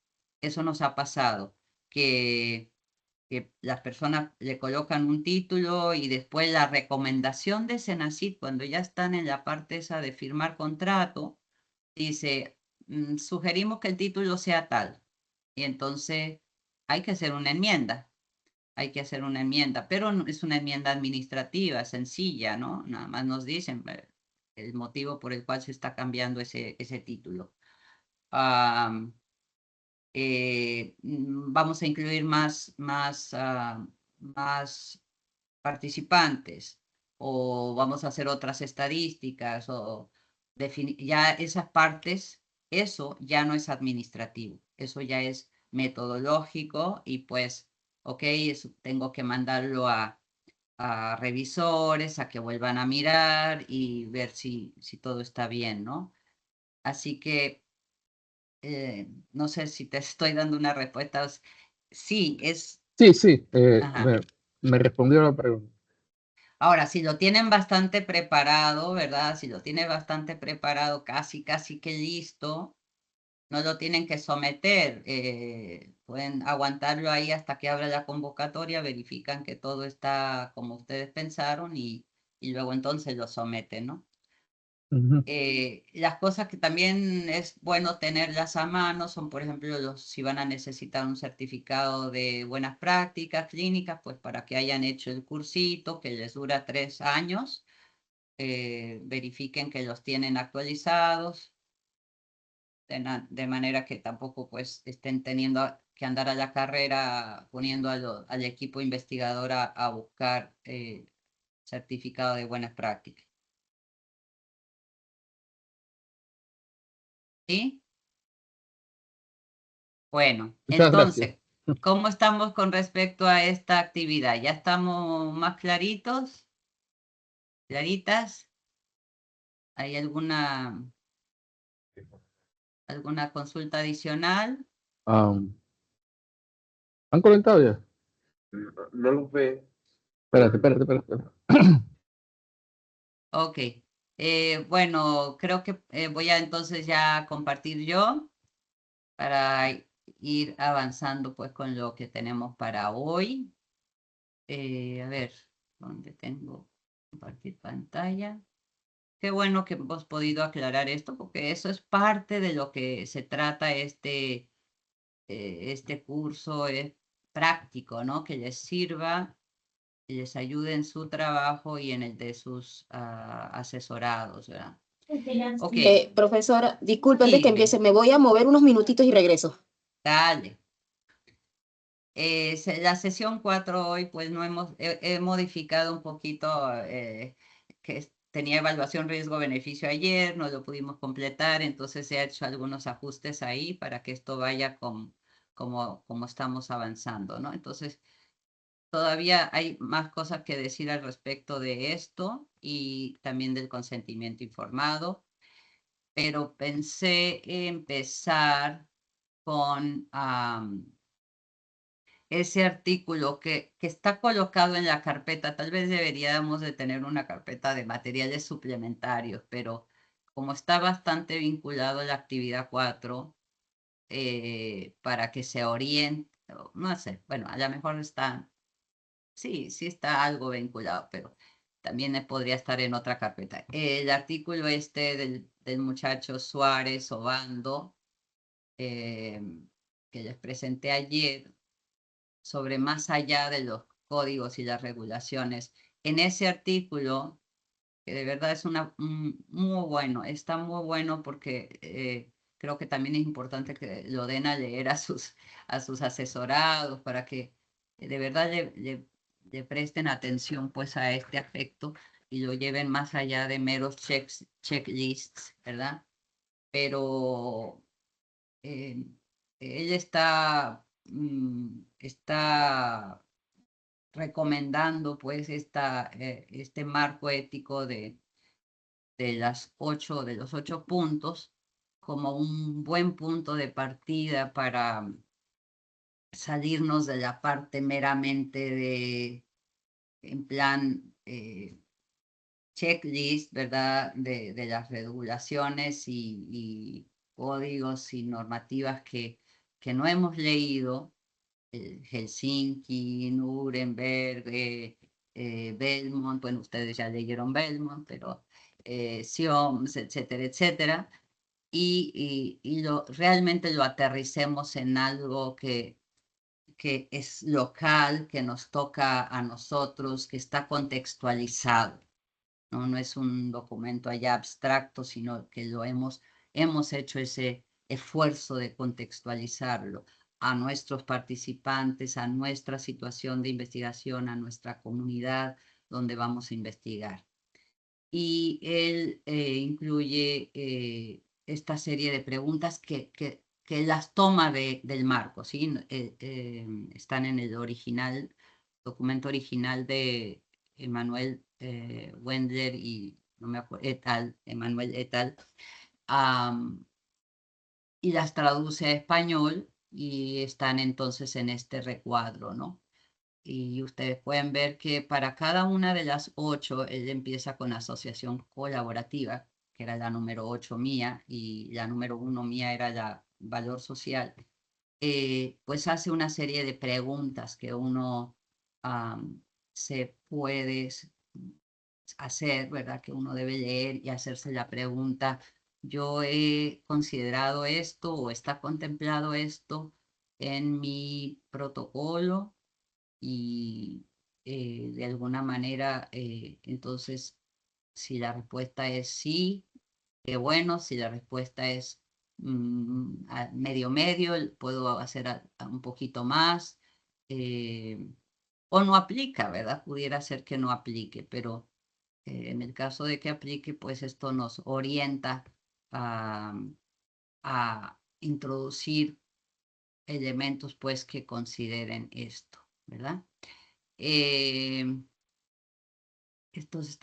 Eso nos ha pasado, que las personas le colocan un título y después la recomendación de Senacid, cuando ya están en la parte esa de firmar contrato, dice, sugerimos que el título sea tal. Y entonces hay que hacer una enmienda. Hay que hacer una enmienda, pero es una enmienda administrativa, sencilla, ¿no? Nada más nos dicen el motivo por el cual se está cambiando ese título. Vamos a incluir más participantes o vamos a hacer otras estadísticas o ya esas partes, eso ya no es administrativo, eso ya es metodológico y pues, ok, eso tengo que mandarlo a revisores a que vuelvan a mirar y ver si todo está bien, ¿no? Así que no sé si te estoy dando una respuesta. Sí, es... Sí, Ajá. me respondió la pregunta. Ahora, si lo tienen bastante preparado, ¿verdad? Si lo tiene bastante preparado, casi que listo, no lo tienen que someter. Pueden aguantarlo ahí hasta que abra la convocatoria, verifican que todo está como ustedes pensaron y luego entonces lo someten, ¿no? Ujú. Las cosas que también es bueno tenerlas a mano son, por ejemplo, si van a necesitar un certificado de buenas prácticas clínicas, pues para que hayan hecho el cursito que les dura 3 años, verifiquen que los tienen actualizados, de manera que tampoco pues estén teniendo que andar a la carrera poniendo al equipo investigador a buscar certificado de buenas prácticas. ¿Sí? Bueno, Muchas gracias. entonces, ¿cómo estamos con respecto a esta actividad? ¿Ya estamos más claritos? ¿Claritas? ¿Hay alguna consulta adicional? ¿Han conectado ya? No los ve. Espérate. Ok. Bueno, creo que voy a entonces ya compartir yo para ir avanzando pues con lo que tenemos para hoy. A ver, ¿dónde tengo compartir pantalla? Qué bueno que hemos podido aclarar esto, porque eso es parte de lo que se trata este curso, es práctico, ¿no? Que les sirva, que les ayude en su trabajo y en el de sus asesorados, ¿verdad? Ok, Profesora, disculpe, antes que dime, empiece, me voy a mover unos minutitos y regreso. dale. La sesión 4 hoy, pues no he modificado un poquito, tenía evaluación riesgo-beneficio ayer, no lo pudimos completar, entonces he hecho algunos ajustes ahí para que esto vaya como estamos avanzando, ¿no? Entonces, todavía hay más cosas que decir al respecto de esto y también del consentimiento informado, pero pensé empezar con... ese artículo que está colocado en la carpeta. Tal vez deberíamos de tener una carpeta de materiales suplementarios, pero como está bastante vinculado a la actividad 4, para que se oriente, no sé, bueno, a lo mejor está, sí está algo vinculado, pero también podría estar en otra carpeta. El artículo este del muchacho Suárez Obando, que les presenté ayer, sobre más allá de los códigos y las regulaciones. En ese artículo, que de verdad es muy bueno, está muy bueno porque creo que también es importante que lo den a leer a sus asesorados para que de verdad le presten atención pues a este aspecto y lo lleven más allá de meros checklists, ¿verdad? Pero él está recomendando pues este marco ético de los 8 puntos como un buen punto de partida para salirnos de la parte meramente en plan checklist, ¿verdad? De las regulaciones y códigos y normativas que no hemos leído, Helsinki, Nuremberg, Belmont, bueno, ustedes ya leyeron Belmont, pero SIOMS, etcétera, etcétera, y realmente lo aterricemos en algo que es local, que nos toca a nosotros, que está contextualizado. No es un documento allá abstracto, sino que hemos hecho ese esfuerzo de contextualizarlo a nuestros participantes, a nuestra situación de investigación, a nuestra comunidad donde vamos a investigar. Y él incluye esta serie de preguntas que las toma del marco, ¿sí? Están en el documento original de Emanuel Wendler y no me acuerdo, Emanuel et al. Y las traduce a español y están entonces en este recuadro, ¿no? Y ustedes pueden ver que para cada una de las 8, él empieza con asociación colaborativa, que era la número 8 mía, y la número 1 mía era la valor social. Pues hace una serie de preguntas que uno se puede hacer, ¿verdad? Que uno debe leer y hacerse la pregunta, yo he considerado esto o está contemplado esto en mi protocolo y de alguna manera, entonces, si la respuesta es sí, qué bueno, si la respuesta es medio medio, puedo hacer un poquito más, o no aplica, ¿verdad? Pudiera ser que no aplique, pero en el caso de que aplique, pues esto nos orienta a introducir elementos pues que consideren esto, ¿verdad? Entonces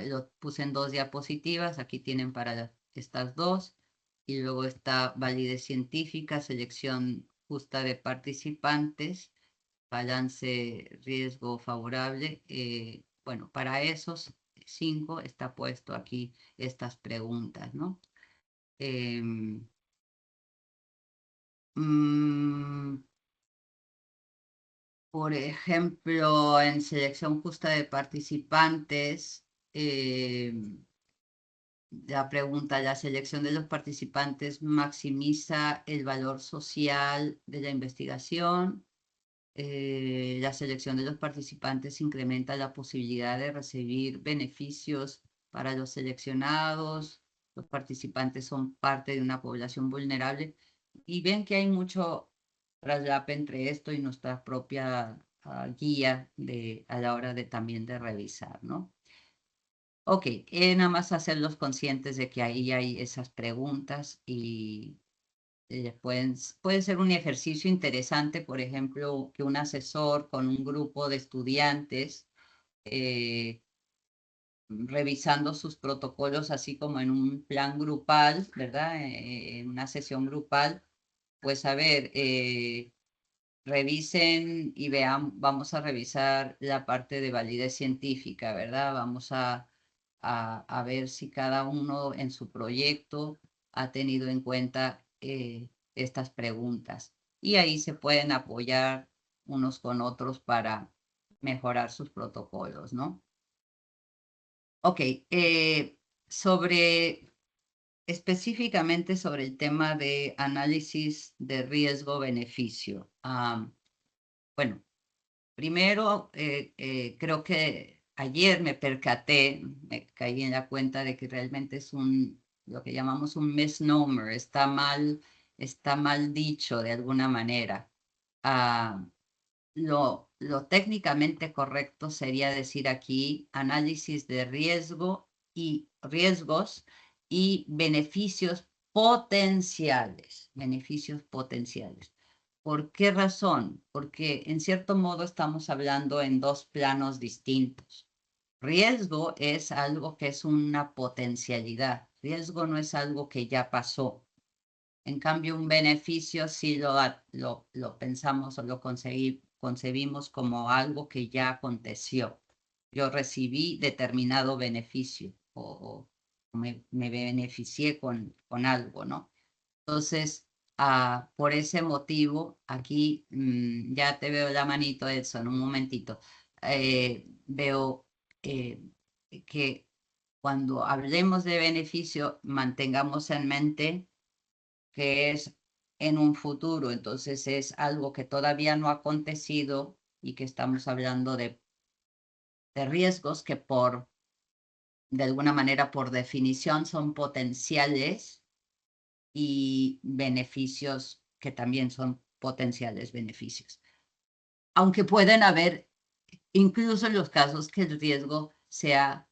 lo puse en 2 diapositivas, aquí tienen para estas 2, y luego está validez científica, selección justa de participantes, balance riesgo favorable. Bueno, para esos 5 está puesto aquí estas preguntas, ¿no? Por ejemplo, en selección justa de participantes, la pregunta, ¿la selección de los participantes maximiza el valor social de la investigación? La selección de los participantes incrementa la posibilidad de recibir beneficios para los seleccionados. Los participantes son parte de una población vulnerable. Y ven que hay mucho traslape entre esto y nuestra propia guía a la hora de también de revisar, ¿no? Ok, nada más hacerlos conscientes de que ahí hay esas preguntas y puede ser un ejercicio interesante, por ejemplo, que un asesor con un grupo de estudiantes revisando sus protocolos así como en un plan grupal, ¿verdad? En una sesión grupal, pues a ver, revisen y vean, vamos a revisar la parte de validez científica, ¿verdad? Vamos a ver si cada uno en su proyecto ha tenido en cuenta estas preguntas. Y ahí se pueden apoyar unos con otros para mejorar sus protocolos, ¿no? Ok, específicamente sobre el tema de análisis de riesgo-beneficio. Bueno, primero, creo que ayer me caí en la cuenta de que realmente es lo que llamamos un misnomer, está mal dicho de alguna manera. Lo técnicamente correcto sería decir aquí análisis de riesgos y beneficios potenciales, ¿Por qué razón? Porque en cierto modo estamos hablando en 2 planos distintos. Riesgo es algo que es una potencialidad. Riesgo no es algo que ya pasó. En cambio, un beneficio sí lo pensamos o lo concebimos como algo que ya aconteció. Yo recibí determinado beneficio o me beneficié con algo, ¿no? Entonces, por ese motivo, aquí ya te veo la manito, Edson, un momentito. Veo que cuando hablemos de beneficio, mantengamos en mente que es en un futuro, entonces es algo que todavía no ha acontecido y que estamos hablando de riesgos que de alguna manera, por definición, son potenciales y beneficios que también son potenciales beneficios. Aunque pueden haber, incluso en los casos que el riesgo sea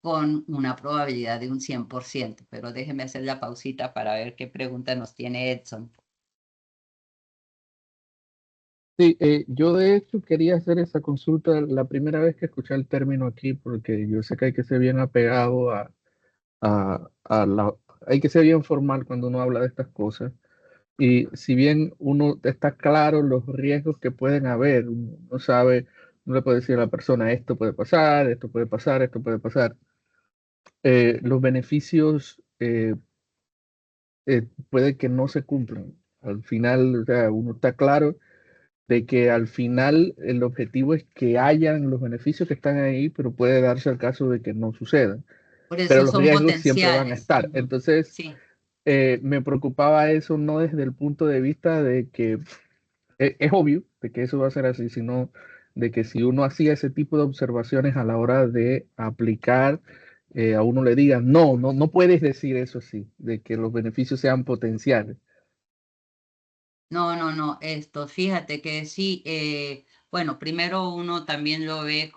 con una probabilidad de un 100%, pero déjeme hacer la pausita para ver qué pregunta nos tiene Edson. Sí, yo de hecho quería hacer esa consulta la primera vez que escuché el término aquí, porque yo sé que hay que ser bien apegado a la... Hay que ser bien formal cuando uno habla de estas cosas. Y si bien uno está claro los riesgos que pueden haber, uno sabe, uno le puede decir a la persona, esto puede pasar, esto puede pasar, esto puede pasar. Los beneficios puede que no se cumplan. Al final, o sea, uno está claro de que al final el objetivo es que hayan los beneficios que están ahí, pero puede darse el caso de que no sucedan. Por Pero eso los son riesgos siempre van a potenciales. estar. Ujú. Entonces, Sí, me preocupaba eso no desde el punto de vista de que es obvio de que eso va a ser así, sino de que si uno hacía ese tipo de observaciones a la hora de aplicar, a uno le digan, no puedes decir eso así, de que los beneficios sean potenciales. no, fíjate que sí, bueno, primero uno también lo ve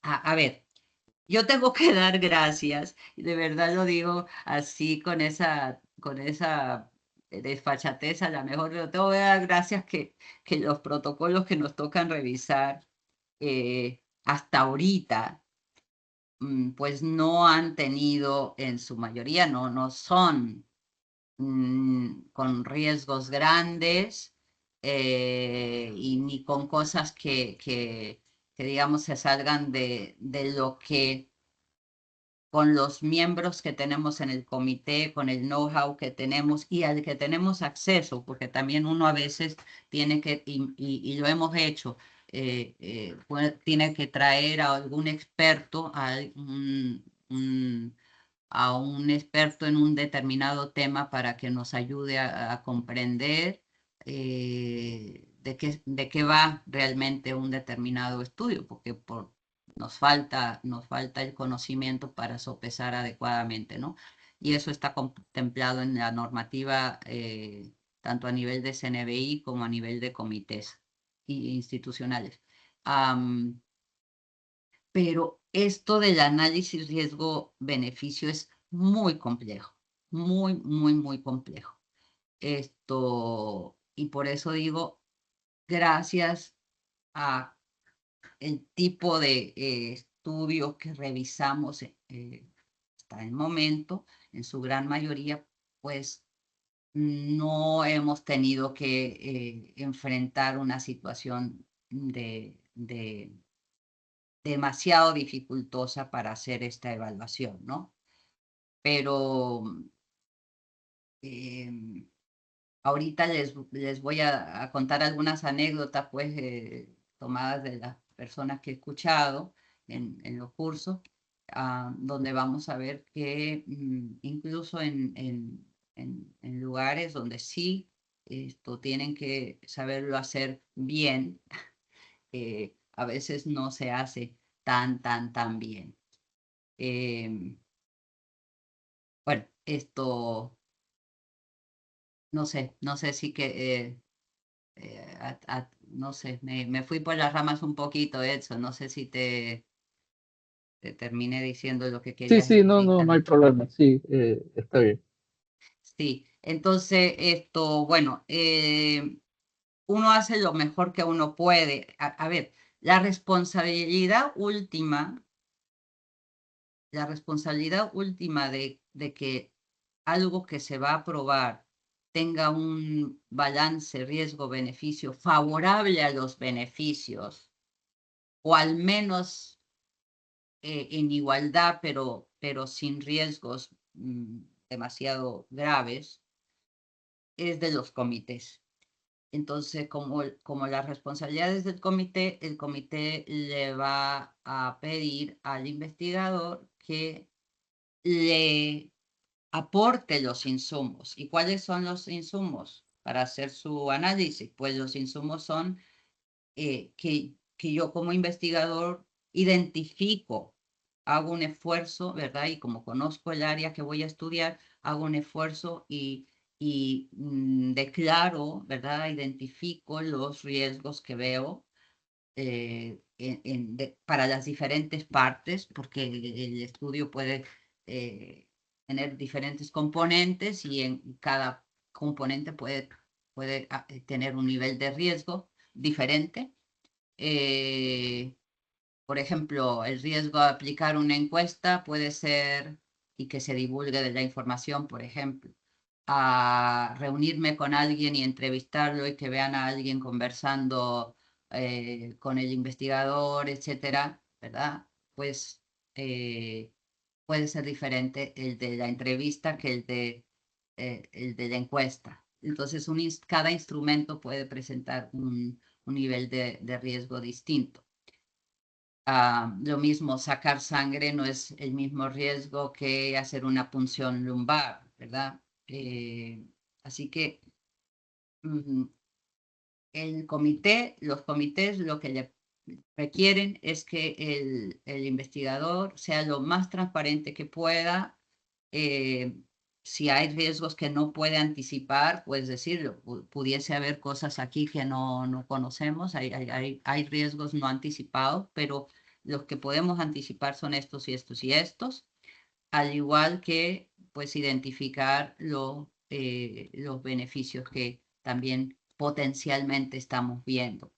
a ver, yo tengo que dar gracias, y de verdad lo digo así con esa desfachatez, a lo mejor yo tengo que dar gracias que los protocolos que nos tocan revisar hasta ahorita, pues no han tenido, en su mayoría, no son con riesgos grandes y ni con cosas que digamos se salgan de lo que con los miembros que tenemos en el comité, con el know-how que tenemos y al que tenemos acceso, porque también uno a veces tiene que, y lo hemos hecho, tiene que traer a algún experto, a un experto en un determinado tema para que nos ayude a comprender de qué va realmente un determinado estudio, porque nos falta el conocimiento para sopesar adecuadamente, ¿no? Y eso está contemplado en la normativa tanto a nivel de CNBI como a nivel de comités institucionales. Pero esto del análisis riesgo-beneficio es muy complejo, muy complejo. Y por eso digo, gracias a el tipo de estudios que revisamos hasta el momento, en su gran mayoría, pues no hemos tenido que enfrentar una situación de demasiado dificultosa para hacer esta evaluación, ¿no? Pero ahorita les voy a contar algunas anécdotas, pues, tomadas de las personas que he escuchado en los cursos, donde vamos a ver que incluso en lugares donde sí tienen que saberlo hacer bien, a veces no se hace tan bien. Bueno, no sé si no sé, me fui por las ramas un poquito, Edson, no sé si te terminé diciendo lo que Sí, querías sí, no hay explicar. problema, sí, está bien. Sí, entonces bueno, uno hace lo mejor que uno puede. A ver, la responsabilidad última de que algo que se va a aprobar tenga un balance riesgo-beneficio favorable a los beneficios, o al menos en igualdad, pero sin riesgos demasiado graves, es de los comités. Entonces, como las responsabilidades del comité, el comité le va a pedir al investigador que le aporte los insumos. ¿Y cuáles son los insumos para hacer su análisis? Pues los insumos son que yo como investigador identifico, hago un esfuerzo, ¿verdad? Y como conozco el área que voy a estudiar, hago un esfuerzo y declaro, ¿verdad? Identifico los riesgos que veo para las diferentes partes, porque el estudio puede tener diferentes componentes y en cada componente puede puede tener un nivel de riesgo diferente. Por ejemplo, el riesgo de aplicar una encuesta puede ser, y que se divulgue de la información, por ejemplo, a reunirme con alguien y entrevistarlo y que vean a alguien conversando con el investigador, etcétera, ¿verdad? Pues puede ser diferente el de la entrevista que el de la encuesta. Entonces, cada instrumento puede presentar un nivel de riesgo distinto. Lo mismo, sacar sangre no es el mismo riesgo que hacer una punción lumbar, ¿verdad? Así que los comités lo que le requieren es que el investigador sea lo más transparente que pueda. Si hay riesgos que no puede anticipar, pues decirlo, pudiese haber cosas aquí que no conocemos, hay riesgos no anticipados, pero los que podemos anticipar son estos y estos y estos, al igual que pues identificar los beneficios que también potencialmente estamos viendo.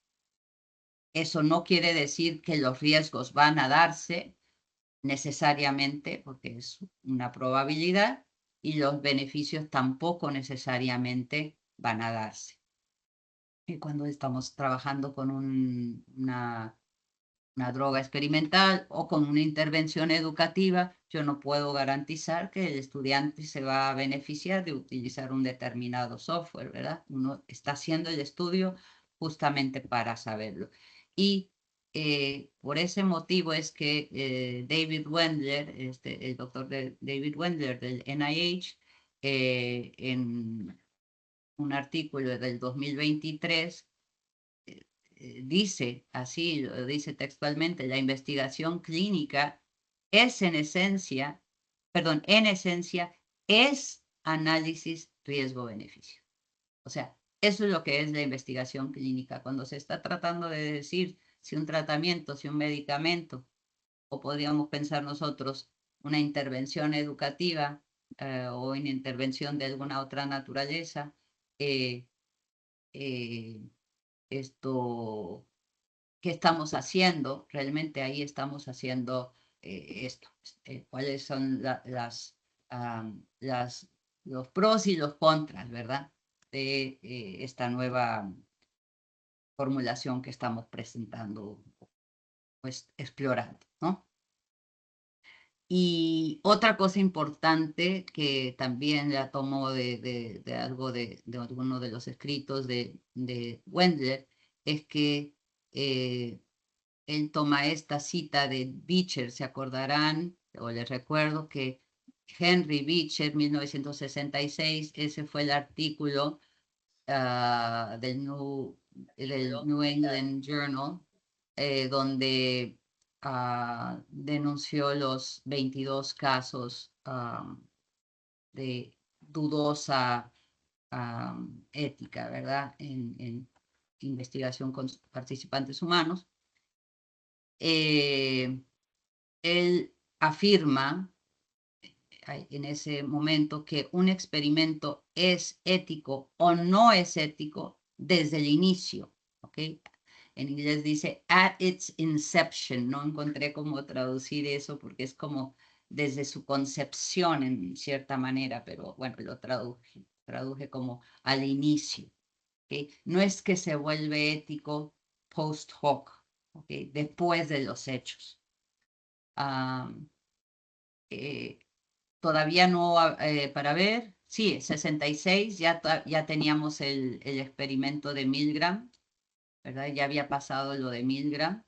Eso no quiere decir que los riesgos van a darse necesariamente, porque es una probabilidad, y los beneficios tampoco necesariamente van a darse. Y cuando estamos trabajando con una droga experimental o con una intervención educativa, yo no puedo garantizar que el estudiante se va a beneficiar de utilizar un determinado software, ¿verdad? Uno está haciendo el estudio justamente para saberlo. Y por ese motivo es que David Wendler, el doctor David Wendler del NIH, en un artículo del 2023, dice así, lo dice textualmente, la investigación clínica es en esencia es análisis riesgo-beneficio. O sea, eso es lo que es la investigación clínica. Cuando se está tratando de decir si un tratamiento, si un medicamento, o podríamos pensar nosotros una intervención educativa o una intervención de alguna otra naturaleza, esto, ¿qué estamos haciendo? Realmente ahí estamos haciendo esto. ¿Cuáles son los pros y los contras, ¿verdad? De esta nueva formulación que estamos presentando, pues explorando, ¿no? Y otra cosa importante que también la tomo de algo de alguno de los escritos de Wendler es que él toma esta cita de Beecher, se acordarán, o les recuerdo que Henry Beecher, 1966, ese fue el artículo del New England Journal, donde denunció los 22 casos de dudosa ética, ¿verdad? En investigación con participantes humanos. Él afirma en ese momento que un experimento es ético o no es ético desde el inicio, ¿ok? En inglés dice at its inception, no encontré cómo traducir eso porque es como desde su concepción en cierta manera, pero bueno, lo traduje como al inicio, ¿ok? No es que se vuelve ético post hoc, ¿ok? Después de los hechos. Todavía no, para ver, sí, 66, ya teníamos el experimento de Milgram, ¿verdad? Ya había pasado lo de Milgram.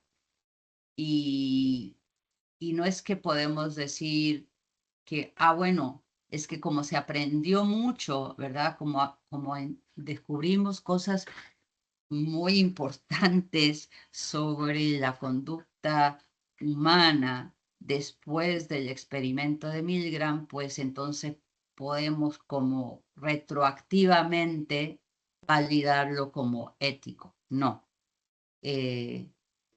Y no es que podemos decir que, bueno, es que como se aprendió mucho, ¿verdad? Como descubrimos cosas muy importantes sobre la conducta humana después del experimento de Milgram, pues entonces podemos como retroactivamente validarlo como ético. No.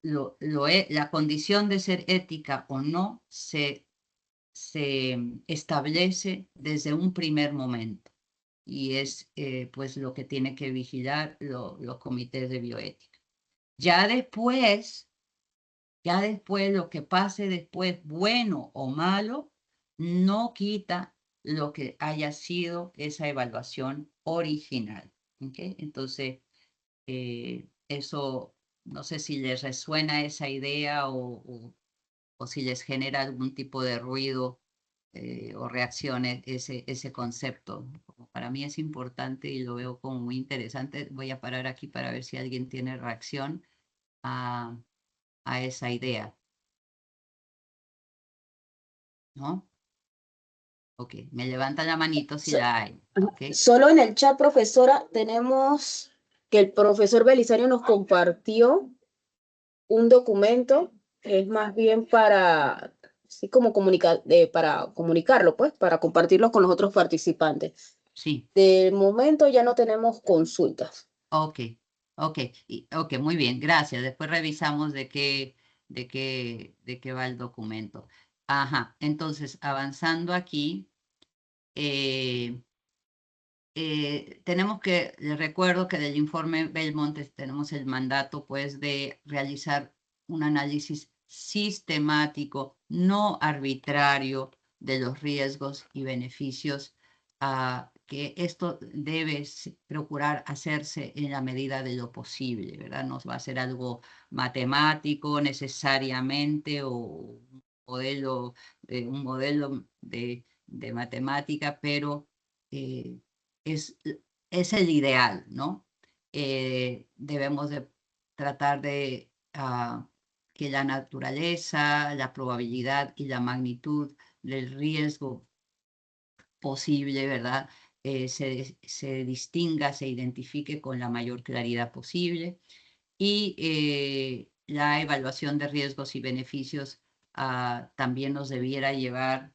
La condición de ser ética o no se establece desde un primer momento. y es pues lo que tiene que vigilar los comités de bioética. Ya después lo que pase después, bueno o malo, no quita lo que haya sido esa evaluación original. ¿Okay? Entonces, eso, no sé si les resuena esa idea o si les genera algún tipo de ruido o reacciones ese concepto. Para mí es importante y lo veo como muy interesante. Voy a parar aquí para ver si alguien tiene reacción a esa idea. ¿No? Ok, me levanta la manito si la hay. Okay. Solo en el chat, profesora, tenemos que el profesor Belisario nos compartió un documento, es más bien para, así como para comunicarlo, pues, para compartirlo con los otros participantes. Sí. De momento ya no tenemos consultas. Ok, ok, muy bien, gracias. Después revisamos de qué va el documento. Ajá, entonces avanzando aquí, tenemos que, les recuerdo que del informe Belmont tenemos el mandato pues de realizar un análisis sistemático, no arbitrario, de los riesgos y beneficios, que esto debe procurar hacerse en la medida de lo posible, ¿verdad? No va a ser algo matemático necesariamente o un modelo de matemática, pero es, es el ideal, ¿no? Debemos de tratar de que la naturaleza, la probabilidad y la magnitud del riesgo posible, ¿verdad? Se distinga, se identifique con la mayor claridad posible y la evaluación de riesgos y beneficios también nos debiera llevar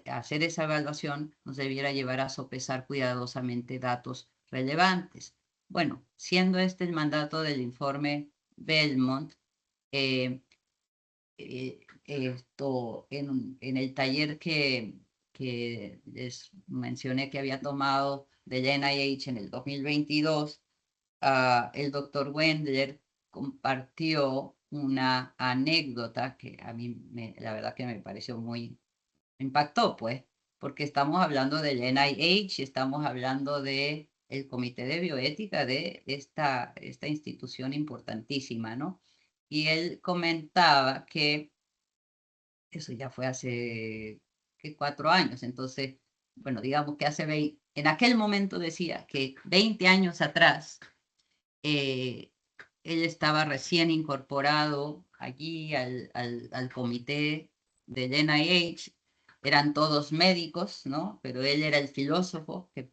a hacer esa evaluación, nos debiera llevar a sopesar cuidadosamente datos relevantes. Bueno, siendo este el mandato del informe Belmont, esto en el taller que les mencioné que había tomado del NIH en el 2022, el doctor Wendler compartió una anécdota que a mí la verdad que me pareció muy, me impactó pues, porque estamos hablando del NIH, estamos hablando de el Comité de Bioética de esta institución importantísima, ¿no? Y él comentaba que eso ya fue hace 4 años, entonces, bueno, digamos que en aquel momento decía que 20 años atrás, él estaba recién incorporado allí al comité del NIH, eran todos médicos, ¿no? Pero él era el filósofo, que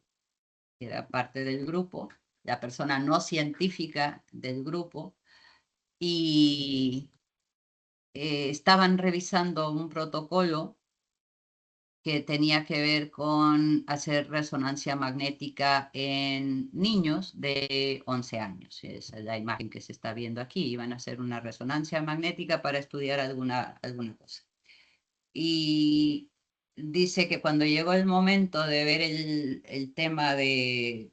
era parte del grupo, la persona no científica del grupo, y estaban revisando un protocolo que tenía que ver con hacer resonancia magnética en niños de 11 años. Esa es la imagen que se está viendo aquí. Iban a hacer una resonancia magnética para estudiar alguna cosa. Y dice que cuando llegó el momento de ver el tema de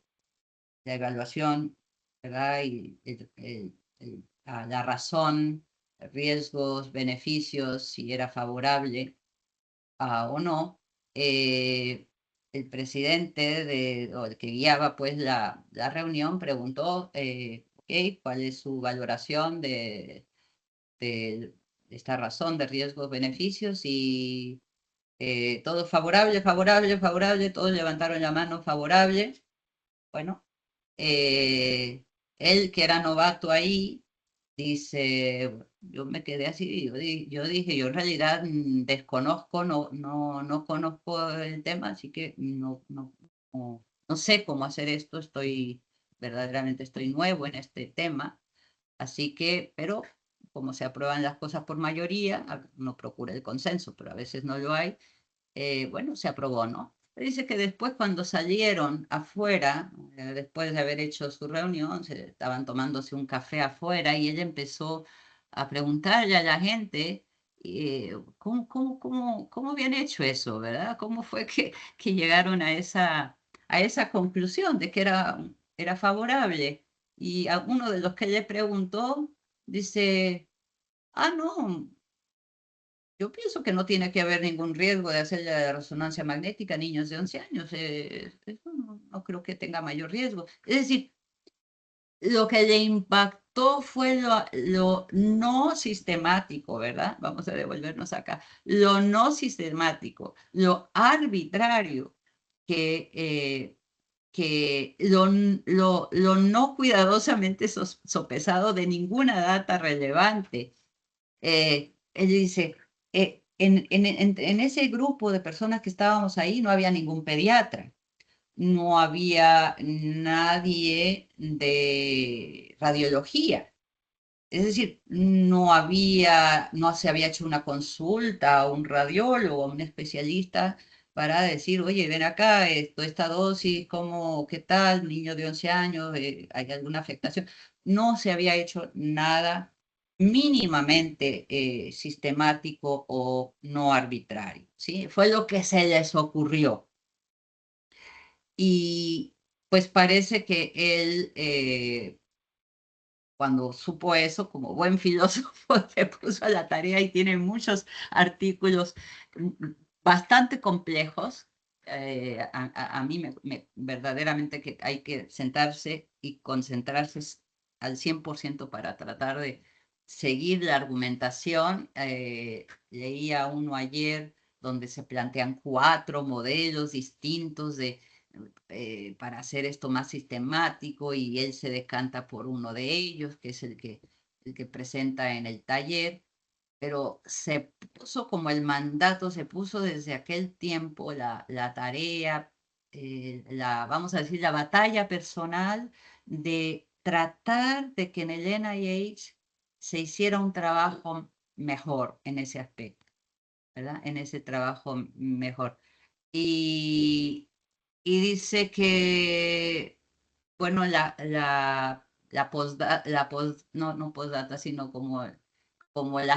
la evaluación, ¿verdad? Y la razón, riesgos, beneficios, si era favorable o no, el presidente o el que guiaba pues la reunión preguntó, okay, ¿cuál es su valoración de esta razón de riesgos, beneficios? Y todo favorable, favorable, favorable, todos levantaron la mano favorable. Bueno, él que era novato ahí, dice, yo me quedé así, yo dije, yo en realidad desconozco, no conozco el tema, así que no sé cómo hacer esto, verdaderamente estoy nuevo en este tema, así que, pero como se aprueban las cosas por mayoría, uno procura el consenso, pero a veces no lo hay, bueno, se aprobó, ¿no? Dice que después cuando salieron afuera, después de haber hecho su reunión, estaban tomándose un café afuera y ella empezó a preguntarle a la gente cómo habían hecho eso, ¿verdad? ¿Cómo fue que llegaron a esa a esa conclusión de que era favorable. Y a uno de los que le preguntó dice, no, yo pienso que no tiene que haber ningún riesgo de hacer la resonancia magnética a niños de 11 años. Eso no creo que tenga mayor riesgo. Es decir, lo que le impactó fue lo no sistemático, ¿verdad? Vamos a devolvernos acá. Lo no sistemático, lo arbitrario, que lo no cuidadosamente sopesado de ninguna data relevante. Él dice, en ese grupo de personas que estábamos ahí no había ningún pediatra, no había nadie de radiología. Es decir, no se había hecho una consulta a un radiólogo, a un especialista para decir, oye, ven acá, esta dosis, ¿qué tal? Niño de 11 años, ¿hay alguna afectación? No se había hecho nada mínimamente sistemático o no arbitrario, ¿sí? Fue lo que se les ocurrió. Y pues parece que él, cuando supo eso, como buen filósofo, se puso a la tarea y tiene muchos artículos bastante complejos. A mí verdaderamente que hay que sentarse y concentrarse al 100% para tratar de seguir la argumentación. Leía uno ayer donde se plantean 4 modelos distintos para hacer esto más sistemático, y él se decanta por uno de ellos, que es el que presenta en el taller, pero se puso como el mandato, se puso desde aquel tiempo la tarea, vamos a decir, la batalla personal de tratar de que en el NIH se hiciera un trabajo mejor en ese aspecto, ¿verdad? En ese trabajo mejor. Y dice que, bueno, no postdata, sino como el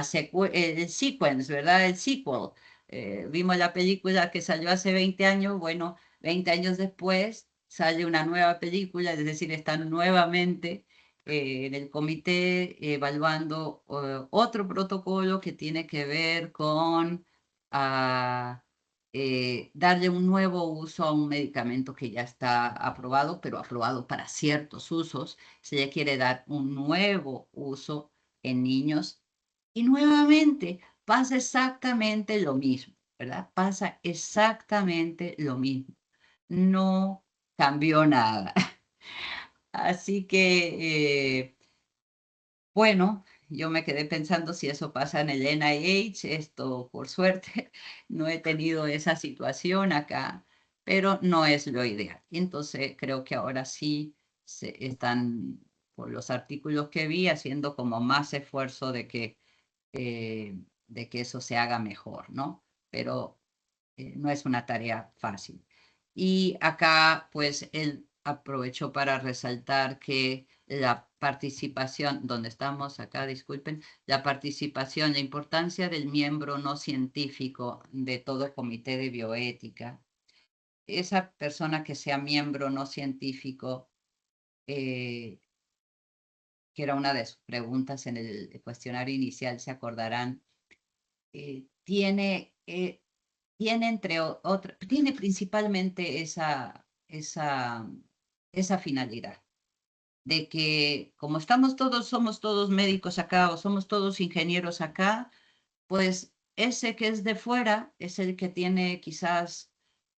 sequence, ¿verdad? El sequel. Vimos la película que salió hace 20 años, bueno, 20 años después sale una nueva película, es decir, están nuevamente en el comité evaluando otro protocolo que tiene que ver con darle un nuevo uso a un medicamento que ya está aprobado, pero aprobado para ciertos usos. Se le quiere dar un nuevo uso en niños. Y nuevamente pasa exactamente lo mismo, ¿verdad? Pasa exactamente lo mismo. No cambió nada. Así que, bueno, yo me quedé pensando si eso pasa en el NIH. Esto, por suerte, no he tenido esa situación acá, pero no es lo ideal. Y entonces creo que ahora sí se están, por los artículos que vi, haciendo como más esfuerzo de que eso se haga mejor, ¿no? Pero no es una tarea fácil. Y acá, pues, él aprovechó para resaltar que la participación, donde estamos acá, disculpen, la participación, la importancia del miembro no científico de todo comité de bioética. Esa persona que sea miembro no científico, que era una de sus preguntas en el cuestionario inicial, se acordarán, tiene tiene principalmente esa finalidad de que como somos todos médicos acá o somos todos ingenieros acá, pues ese que es de fuera es el que tiene quizás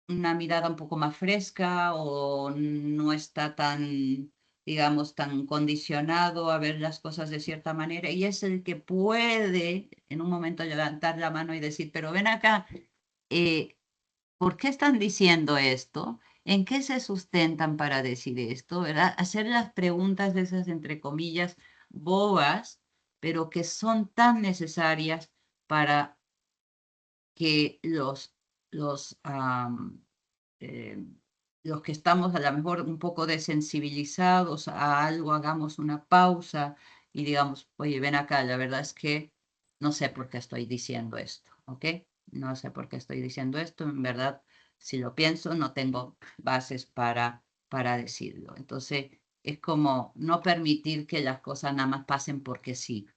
una mirada un poco más fresca o no está tan, digamos, tan condicionado a ver las cosas de cierta manera, y es el que puede en un momento levantar la mano y decir, pero ven acá, ¿por qué están diciendo esto? ¿En qué se sustentan para decir esto? ¿Verdad? Hacer las preguntas de esas, entre comillas, bobas, pero que son tan necesarias para que eh, los que estamos a lo mejor un poco desensibilizados a algo, hagamos una pausa y digamos, oye, ven acá, la verdad es que no sé por qué estoy diciendo esto, ¿ok? No sé por qué estoy diciendo esto, en verdad si lo pienso, no tengo bases para decirlo. Entonces, es como no permitir que las cosas nada más pasen porque sí.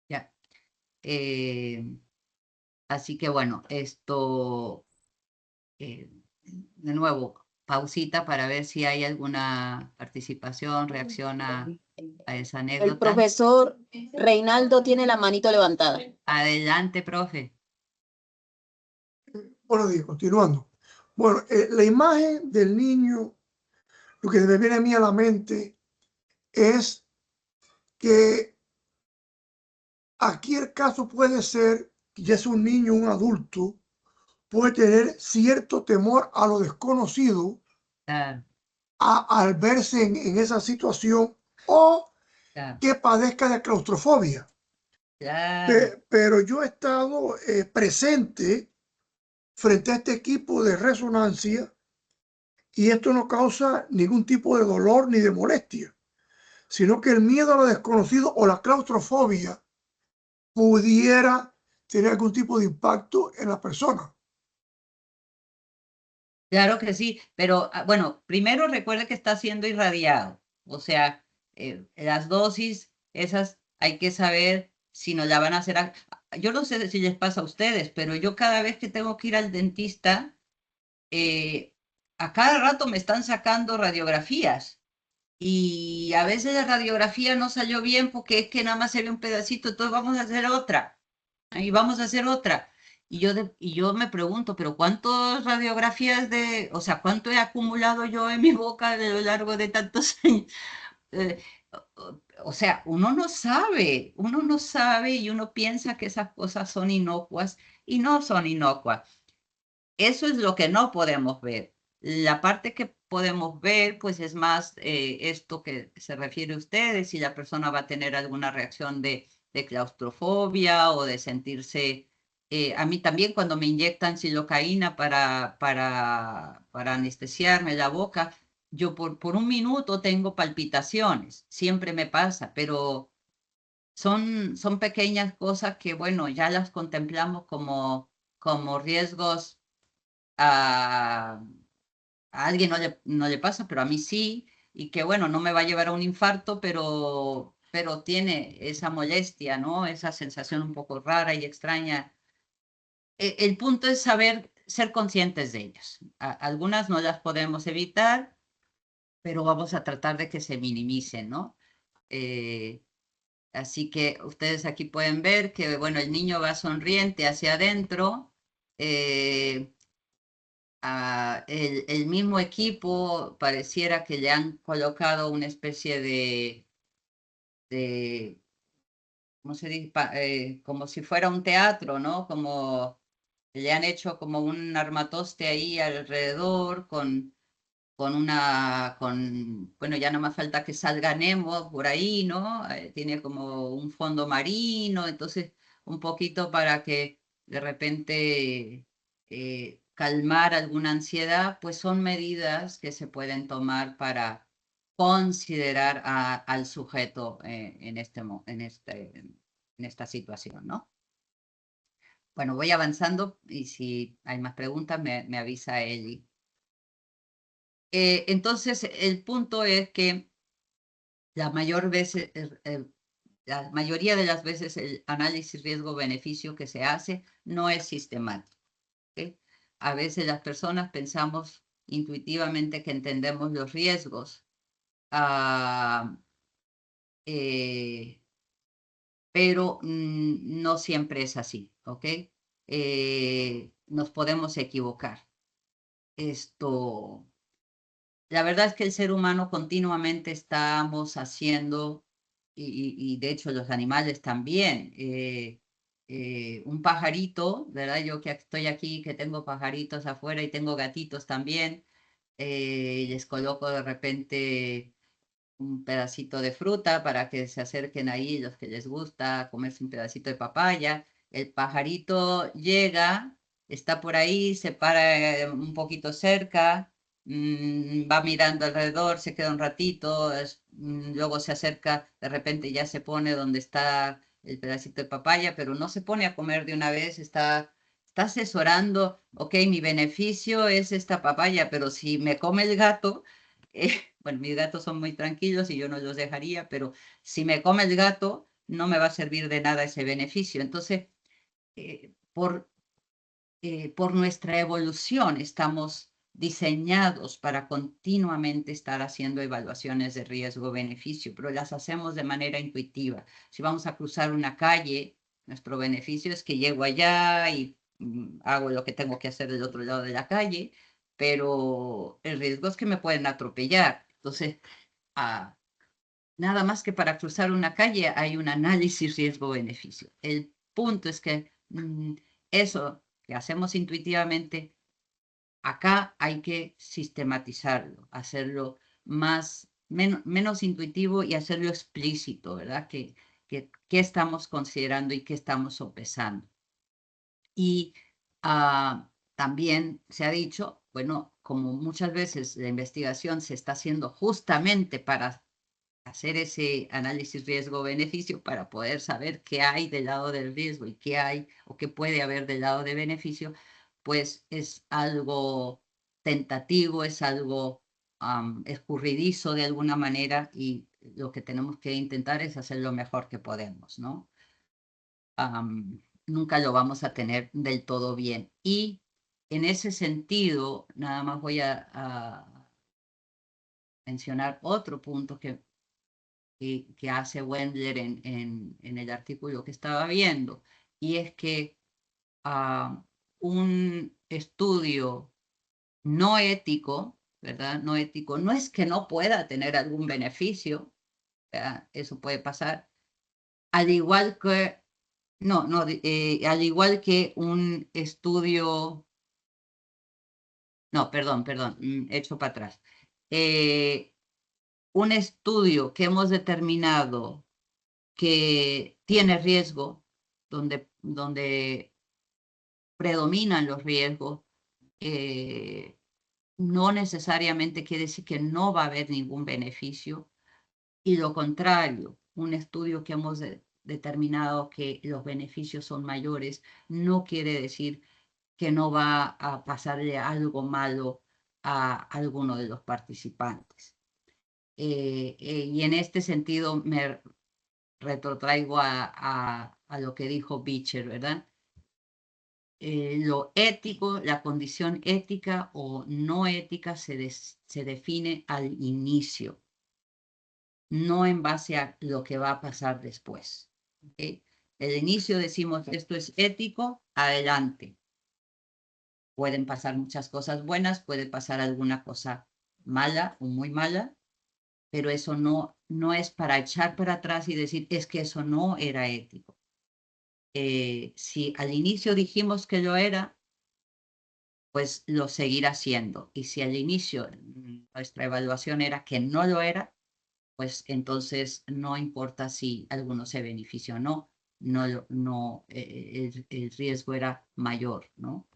Ya. Así que bueno, esto, de nuevo, pausita para ver si hay alguna participación, reacción a esa El anécdota. profesor Reinaldo tiene la manito levantada. Adelante, profe. Buenos días, continuando. Bueno, la imagen del niño, lo que me viene a mí a la mente es que aquí el caso puede ser que ya sea un niño o un adulto, puede tener cierto temor a lo desconocido Claro, al verse en esa situación, o claro, que padezca de claustrofobia. claro. Pero yo he estado presente frente a este equipo de resonancia y esto no causa ningún tipo de dolor ni de molestia, sino que el miedo a lo desconocido o la claustrofobia pudiera tener algún tipo de impacto en la persona. Claro que sí, pero bueno, primero recuerde que está siendo irradiado, o sea, las dosis, esas hay que saber si nos la van a hacer. Yo no sé si les pasa a ustedes, pero yo cada vez que tengo que ir al dentista, a cada rato me están sacando radiografías y a veces la radiografía no salió bien porque es que nada más se ve un pedacito, entonces vamos a hacer otra y vamos a hacer otra. Y yo me pregunto, pero ¿cuántas radiografías o sea, cuánto he acumulado yo en mi boca a lo largo de tantos años? Eh, o sea, uno no sabe y uno piensa que esas cosas son inocuas y no son inocuas. Eso es lo que no podemos ver. La parte que podemos ver, pues es más esto que se refiere a ustedes, si la persona va a tener alguna reacción de claustrofobia o de sentirse... a mí también cuando me inyectan silocaína para anestesiarme la boca, yo por un minuto tengo palpitaciones, siempre me pasa, pero son pequeñas cosas que, bueno, ya las contemplamos como riesgos a, a alguien no le pasa, pero a mí sí, y que bueno, no me va a llevar a un infarto, pero tiene esa molestia, ¿no? Esa sensación un poco rara y extraña. El punto es saber ser conscientes de ellas. Algunas no las podemos evitar, pero vamos a tratar de que se minimicen, ¿no? Así que ustedes aquí pueden ver que, bueno, el niño va sonriente hacia adentro. El mismo equipo pareciera que le han colocado una especie de ¿cómo se dice? Como si fuera un teatro, ¿no? Como le han hecho como un armatoste ahí alrededor bueno, ya no más falta que salga Nemo por ahí, ¿no? Tiene como un fondo marino, entonces un poquito para que de repente calmar alguna ansiedad, pues son medidas que se pueden tomar para considerar al sujeto en esta situación, ¿no? Bueno, voy avanzando y si hay más preguntas me avisa Eli. Entonces, el punto es que la la mayoría de las veces el análisis riesgo-beneficio que se hace no es sistemático. ¿Ok? A veces las personas pensamos intuitivamente que entendemos los riesgos, pero no siempre es así, ¿ok? Nos podemos equivocar. La verdad es que el ser humano continuamente estamos haciendo, y de hecho los animales también, un pajarito, ¿verdad? Yo que estoy aquí, que tengo pajaritos afuera y tengo gatitos también, les coloco de repente un pedacito de fruta para que se acerquen ahí los que les gusta comerse un pedacito de papaya. El pajarito llega, está por ahí, se para un poquito cerca, va mirando alrededor, se queda un ratito, luego se acerca, de repente ya se pone donde está el pedacito de papaya, pero no se pone a comer de una vez, está está asesorando, ok, mi beneficio es esta papaya, pero si me come el gato, bueno, mis gatos son muy tranquilos y yo no los dejaría, pero si me come el gato, no me va a servir de nada ese beneficio. Entonces, por nuestra evolución estamos diseñados para continuamente estar haciendo evaluaciones de riesgo-beneficio, pero las hacemos de manera intuitiva. Si vamos a cruzar una calle, nuestro beneficio es que llego allá y hago lo que tengo que hacer del otro lado de la calle, pero el riesgo es que me pueden atropellar. Entonces, nada más que para cruzar una calle hay un análisis riesgo-beneficio. El punto es que eso que hacemos intuitivamente, acá hay que sistematizarlo, hacerlo menos intuitivo y hacerlo explícito, ¿verdad? ¿Qué estamos considerando y qué estamos sopesando? Y también se ha dicho, bueno, como muchas veces la investigación se está haciendo justamente para hacer ese análisis riesgo-beneficio para poder saber qué hay del lado del riesgo y qué hay o qué puede haber del lado de beneficio, pues es algo tentativo, es algo escurridizo de alguna manera y lo que tenemos que intentar es hacer lo mejor que podemos, ¿no? Nunca lo vamos a tener del todo bien. Y en ese sentido, nada más voy a mencionar otro punto que hace Wendler en el artículo que estaba viendo, y es que un estudio no ético, ¿verdad? No ético, no es que no pueda tener algún beneficio, ¿verdad? Eso puede pasar, al igual que, al igual que un estudio, no, perdón, echo para atrás. Un estudio que hemos determinado que tiene riesgo, donde predominan los riesgos, no necesariamente quiere decir que no va a haber ningún beneficio, y lo contrario, un estudio que hemos determinado que los beneficios son mayores, no quiere decir que no va a pasarle algo malo a alguno de los participantes. Y en este sentido me retrotraigo a lo que dijo Beecher, ¿verdad? Lo ético, la condición ética o no ética se define al inicio, no en base a lo que va a pasar después. ¿Okay? El inicio decimos, esto es ético, adelante. Pueden pasar muchas cosas buenas, puede pasar alguna cosa mala o muy mala, pero eso no es para echar para atrás y decir, es que eso no era ético. Si al inicio dijimos que lo era, pues lo seguirá siendo. Y si al inicio nuestra evaluación era que no lo era, pues entonces no importa si alguno se beneficia o no, el riesgo era mayor, ¿no?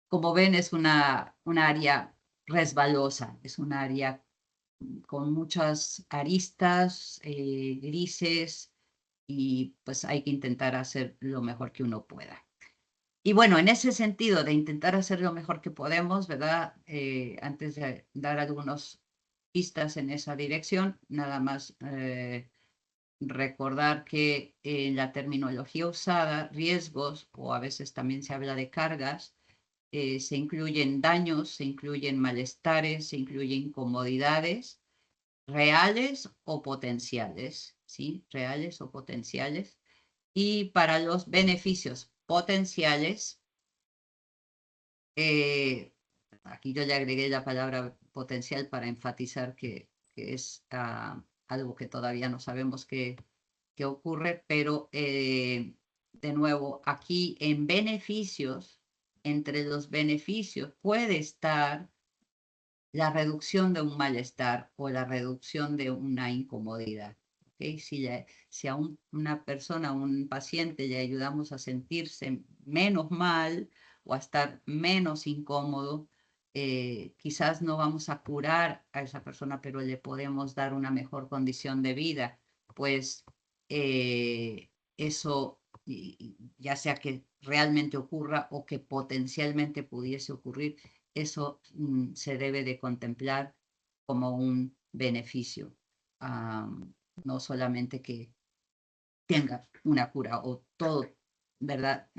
Como ven, es una área resbalosa, es un área con muchas aristas, grises, y pues hay que intentar hacer lo mejor que uno pueda. Y bueno, en ese sentido de intentar hacer lo mejor que podemos, ¿verdad? Antes de dar algunas pistas en esa dirección, nada más recordar que en la terminología usada, riesgos, o a veces también se habla de cargas, se incluyen daños, se incluyen malestares, se incluyen incomodidades, reales o potenciales, ¿sí? Reales o potenciales. Y para los beneficios potenciales, aquí yo le agregué la palabra potencial para enfatizar que es algo que todavía no sabemos qué ocurre, pero de nuevo, aquí en beneficios, entre los beneficios puede estar la reducción de un malestar o la reducción de una incomodidad. ¿Okay? Si a una persona, a un paciente, le ayudamos a sentirse menos mal o a estar menos incómodo, quizás no vamos a curar a esa persona, pero le podemos dar una mejor condición de vida, pues eso ya sea que realmente ocurra o que potencialmente pudiese ocurrir, eso se debe de contemplar como un beneficio, no solamente que tenga una cura o todo, ¿verdad?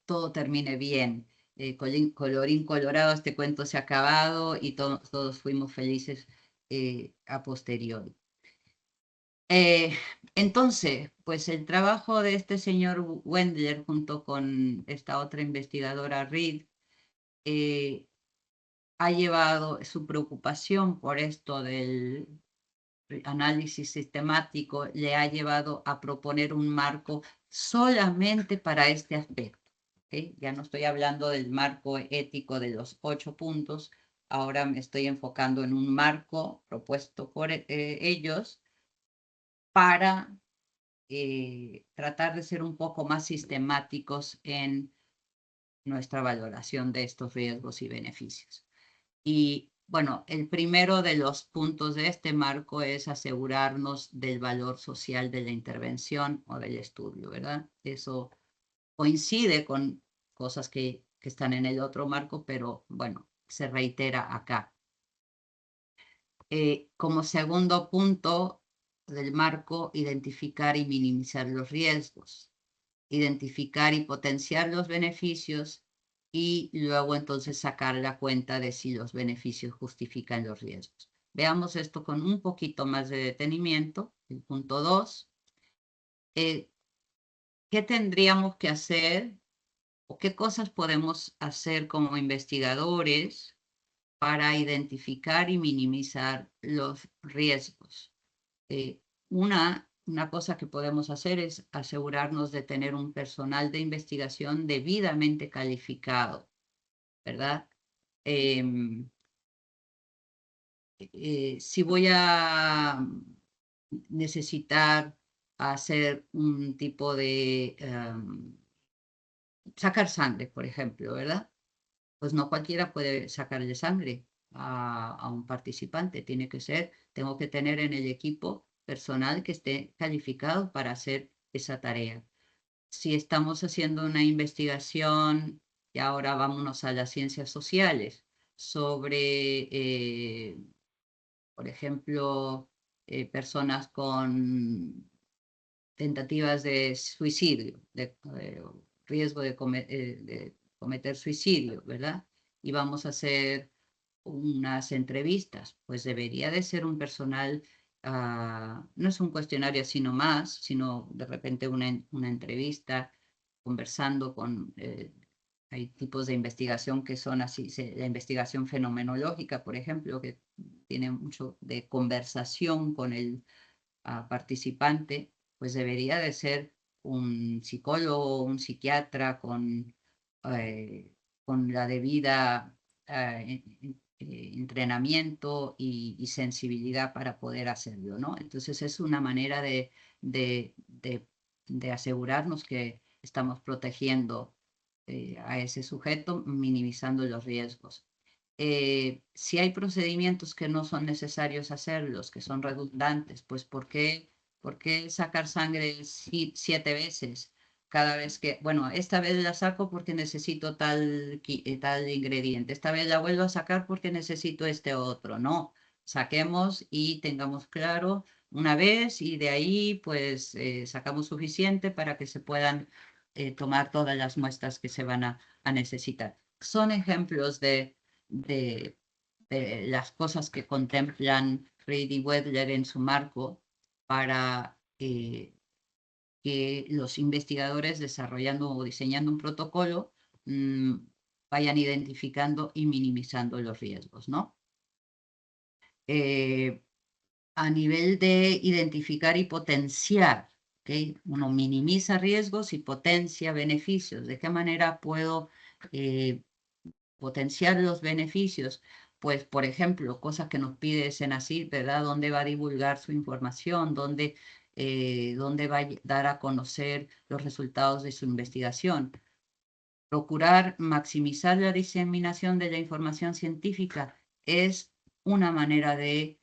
Todo termine bien. Colorín colorado, este cuento se ha acabado y todos fuimos felices a posteriori. Entonces, pues el trabajo de este señor Wendler junto con esta otra investigadora Reed ha llevado su preocupación por esto del análisis sistemático, le ha llevado a proponer un marco solamente para este aspecto. ¿Okay? Ya no estoy hablando del marco ético de los 8 puntos, ahora me estoy enfocando en un marco propuesto por ellos para tratar de ser un poco más sistemáticos en nuestra valoración de estos riesgos y beneficios. Y bueno, el primero de los puntos de este marco es asegurarnos del valor social de la intervención o del estudio, ¿verdad? Eso coincide con cosas que están en el otro marco, pero bueno, se reitera acá. Como segundo punto del marco, identificar y minimizar los riesgos, identificar y potenciar los beneficios y luego entonces sacar la cuenta de si los beneficios justifican los riesgos. Veamos esto con un poquito más de detenimiento. El punto 2. ¿Qué tendríamos que hacer o qué cosas podemos hacer como investigadores para identificar y minimizar los riesgos? Una cosa que podemos hacer es asegurarnos de tener un personal de investigación debidamente calificado, ¿verdad? Si voy a necesitar hacer un tipo de sacar sangre, por ejemplo, ¿verdad? Pues no cualquiera puede sacarle sangre a un participante. Tengo que tener en el equipo personal que esté calificado para hacer esa tarea. Si estamos haciendo una investigación, y ahora vámonos a las ciencias sociales, sobre, por ejemplo, personas con tentativas de suicidio, riesgo de cometer suicidio, ¿verdad? Y vamos a hacer unas entrevistas, pues debería de ser un personal, no es un cuestionario sino más, sino de repente una entrevista conversando con, hay tipos de investigación que son así, la investigación fenomenológica, por ejemplo, que tiene mucho de conversación con el participante, pues debería de ser un psicólogo, un psiquiatra con la debida entrenamiento y sensibilidad para poder hacerlo, ¿no? Entonces es una manera de asegurarnos que estamos protegiendo a ese sujeto, minimizando los riesgos. Si hay procedimientos que no son necesarios hacerlos, que son redundantes, pues ¿por qué sacar sangre 7 veces? Cada vez que, bueno, esta vez la saco porque necesito tal ingrediente, esta vez la vuelvo a sacar porque necesito este otro, no, saquemos y tengamos claro una vez y de ahí pues sacamos suficiente para que se puedan tomar todas las muestras que se van a necesitar. Son ejemplos de las cosas que contemplan Reed y Wedler en su marco para que los investigadores desarrollando o diseñando un protocolo vayan identificando y minimizando los riesgos, ¿no? A nivel de identificar y potenciar, ¿okay? Uno minimiza riesgos y potencia beneficios. ¿De qué manera puedo potenciar los beneficios? Pues, por ejemplo, cosas que nos pide Senacid, ¿verdad? ¿Dónde va a divulgar su información? ¿Dónde va a dar a conocer los resultados de su investigación? Procurar maximizar la diseminación de la información científica es una manera de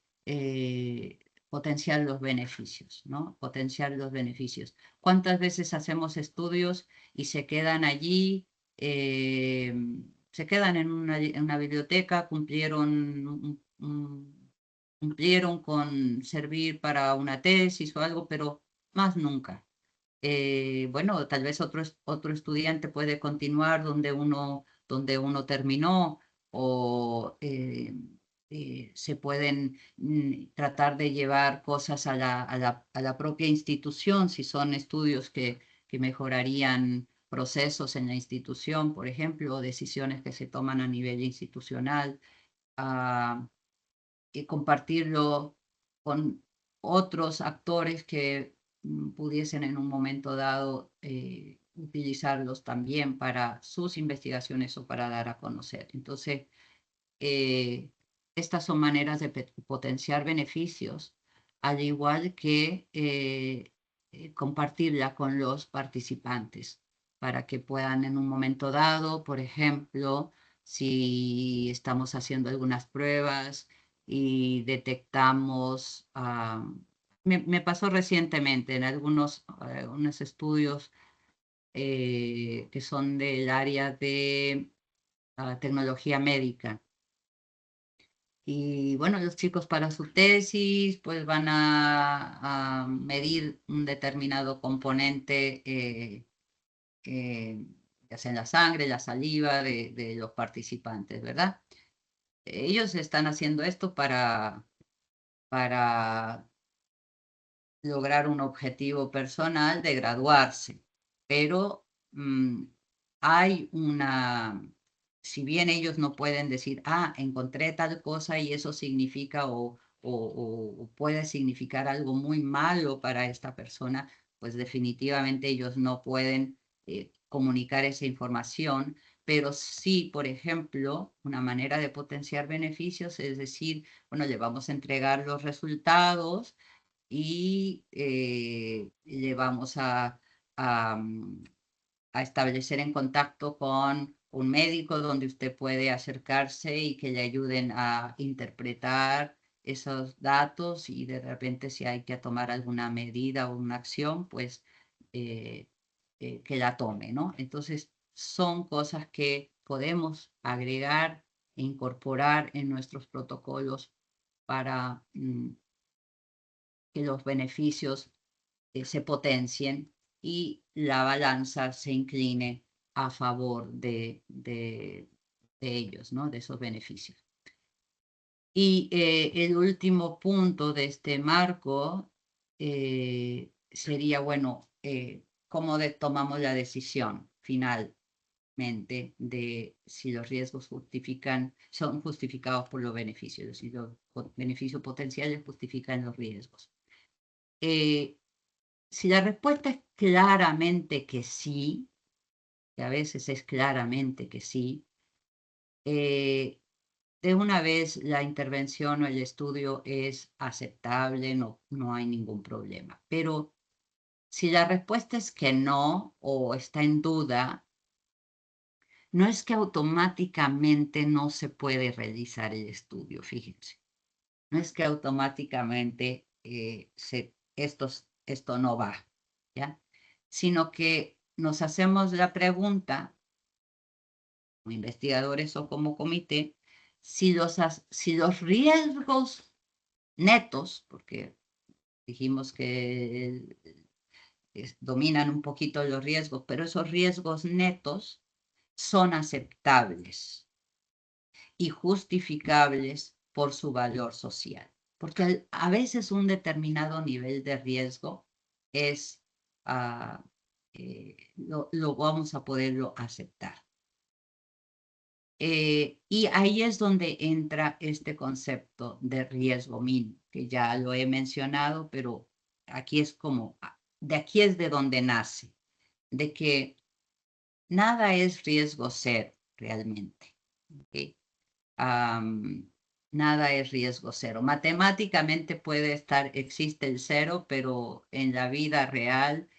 potenciar los beneficios, ¿no? Potenciar los beneficios. ¿Cuántas veces hacemos estudios y se quedan allí, se quedan en una biblioteca, cumplieron con servir para una tesis o algo, pero más nunca? Bueno, tal vez otro estudiante puede continuar donde uno terminó, o se pueden tratar de llevar cosas a la propia institución, si son estudios que mejorarían procesos en la institución, por ejemplo, o decisiones que se toman a nivel institucional, y compartirlo con otros actores que pudiesen en un momento dado utilizarlos también para sus investigaciones o para dar a conocer. Entonces, estas son maneras de potenciar beneficios, al igual que compartirla con los participantes, para que puedan en un momento dado, por ejemplo, si estamos haciendo algunas pruebas y detectamos, me pasó recientemente en unos estudios que son del área de tecnología médica. Y bueno, los chicos para su tesis pues van a medir un determinado componente, ya sea en la sangre, la saliva de los participantes, ¿verdad? Ellos están haciendo esto para lograr un objetivo personal de graduarse, pero hay si bien ellos no pueden decir, encontré tal cosa y eso significa o puede significar algo muy malo para esta persona, pues definitivamente ellos no pueden comunicar esa información. Pero sí, por ejemplo, una manera de potenciar beneficios es decir, bueno, le vamos a entregar los resultados y le vamos a establecer en contacto con un médico donde usted puede acercarse y que le ayuden a interpretar esos datos, y de repente si hay que tomar alguna medida o una acción, pues que la tome, ¿no? Entonces son cosas que podemos agregar e incorporar en nuestros protocolos para que los beneficios se potencien y la balanza se incline a favor de ellos, ¿no? De esos beneficios. Y el último punto de este marco sería, bueno, cómo tomamos la decisión finalmente de si los riesgos son justificados por los beneficios, si los beneficios potenciales justifican los riesgos. Si la respuesta es claramente que sí, que a veces es claramente que sí, de una vez la intervención o el estudio es aceptable, no hay ningún problema. Pero si la respuesta es que no o está en duda, no es que automáticamente no se puede realizar el estudio, fíjense. No es que automáticamente esto no va, ¿ya? Sino que nos hacemos la pregunta, como investigadores o como comité, si los riesgos netos, porque dijimos que dominan un poquito los riesgos, pero esos riesgos netos son aceptables y justificables por su valor social. Porque a veces un determinado nivel de riesgo lo vamos a poderlo aceptar. Y ahí es donde entra este concepto de riesgo mínimo, que ya lo he mencionado, pero aquí de aquí es de donde nace, de que nada es riesgo cero realmente. ¿Okay? Nada es riesgo cero. Matemáticamente existe el cero, pero en la vida real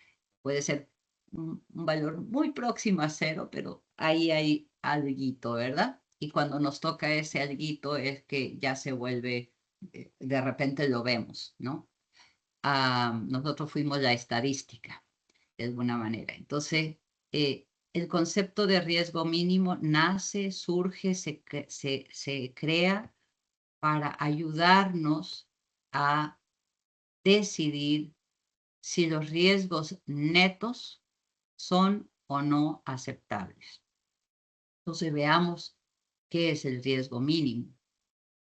puede ser un valor muy próximo a cero, pero ahí hay alguito, ¿verdad? Y cuando nos toca ese alguito es que ya se vuelve de repente lo vemos, ¿no? Nosotros fuimos la estadística, de alguna manera. Entonces, el concepto de riesgo mínimo nace, surge, se crea para ayudarnos a decidir si los riesgos netos son o no aceptables. Entonces veamos qué es el riesgo mínimo.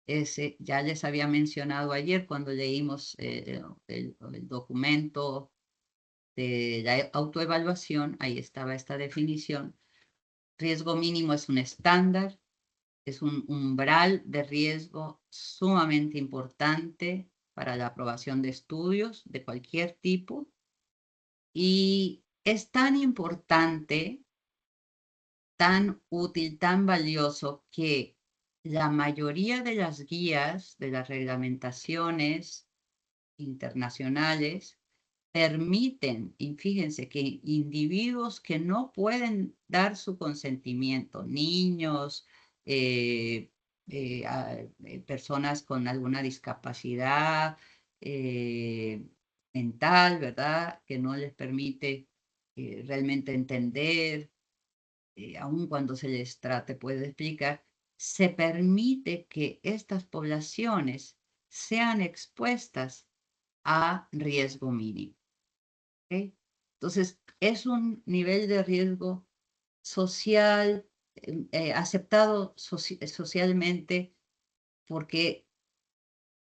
Ese ya les había mencionado ayer cuando leímos el documento de la autoevaluación, ahí estaba esta definición. Riesgo mínimo es un estándar, es un umbral de riesgo sumamente importante para la aprobación de estudios de cualquier tipo, y es tan importante, tan útil, tan valioso, que la mayoría de las guías, de las reglamentaciones internacionales, permiten, y fíjense que individuos que no pueden dar su consentimiento, niños, personas con alguna discapacidad mental, ¿verdad? Que no les permite realmente entender, aun cuando se les trate, puede explicar, se permite que estas poblaciones sean expuestas a riesgo mínimo. ¿Okay? Entonces, es un nivel de riesgo social, aceptado socialmente, porque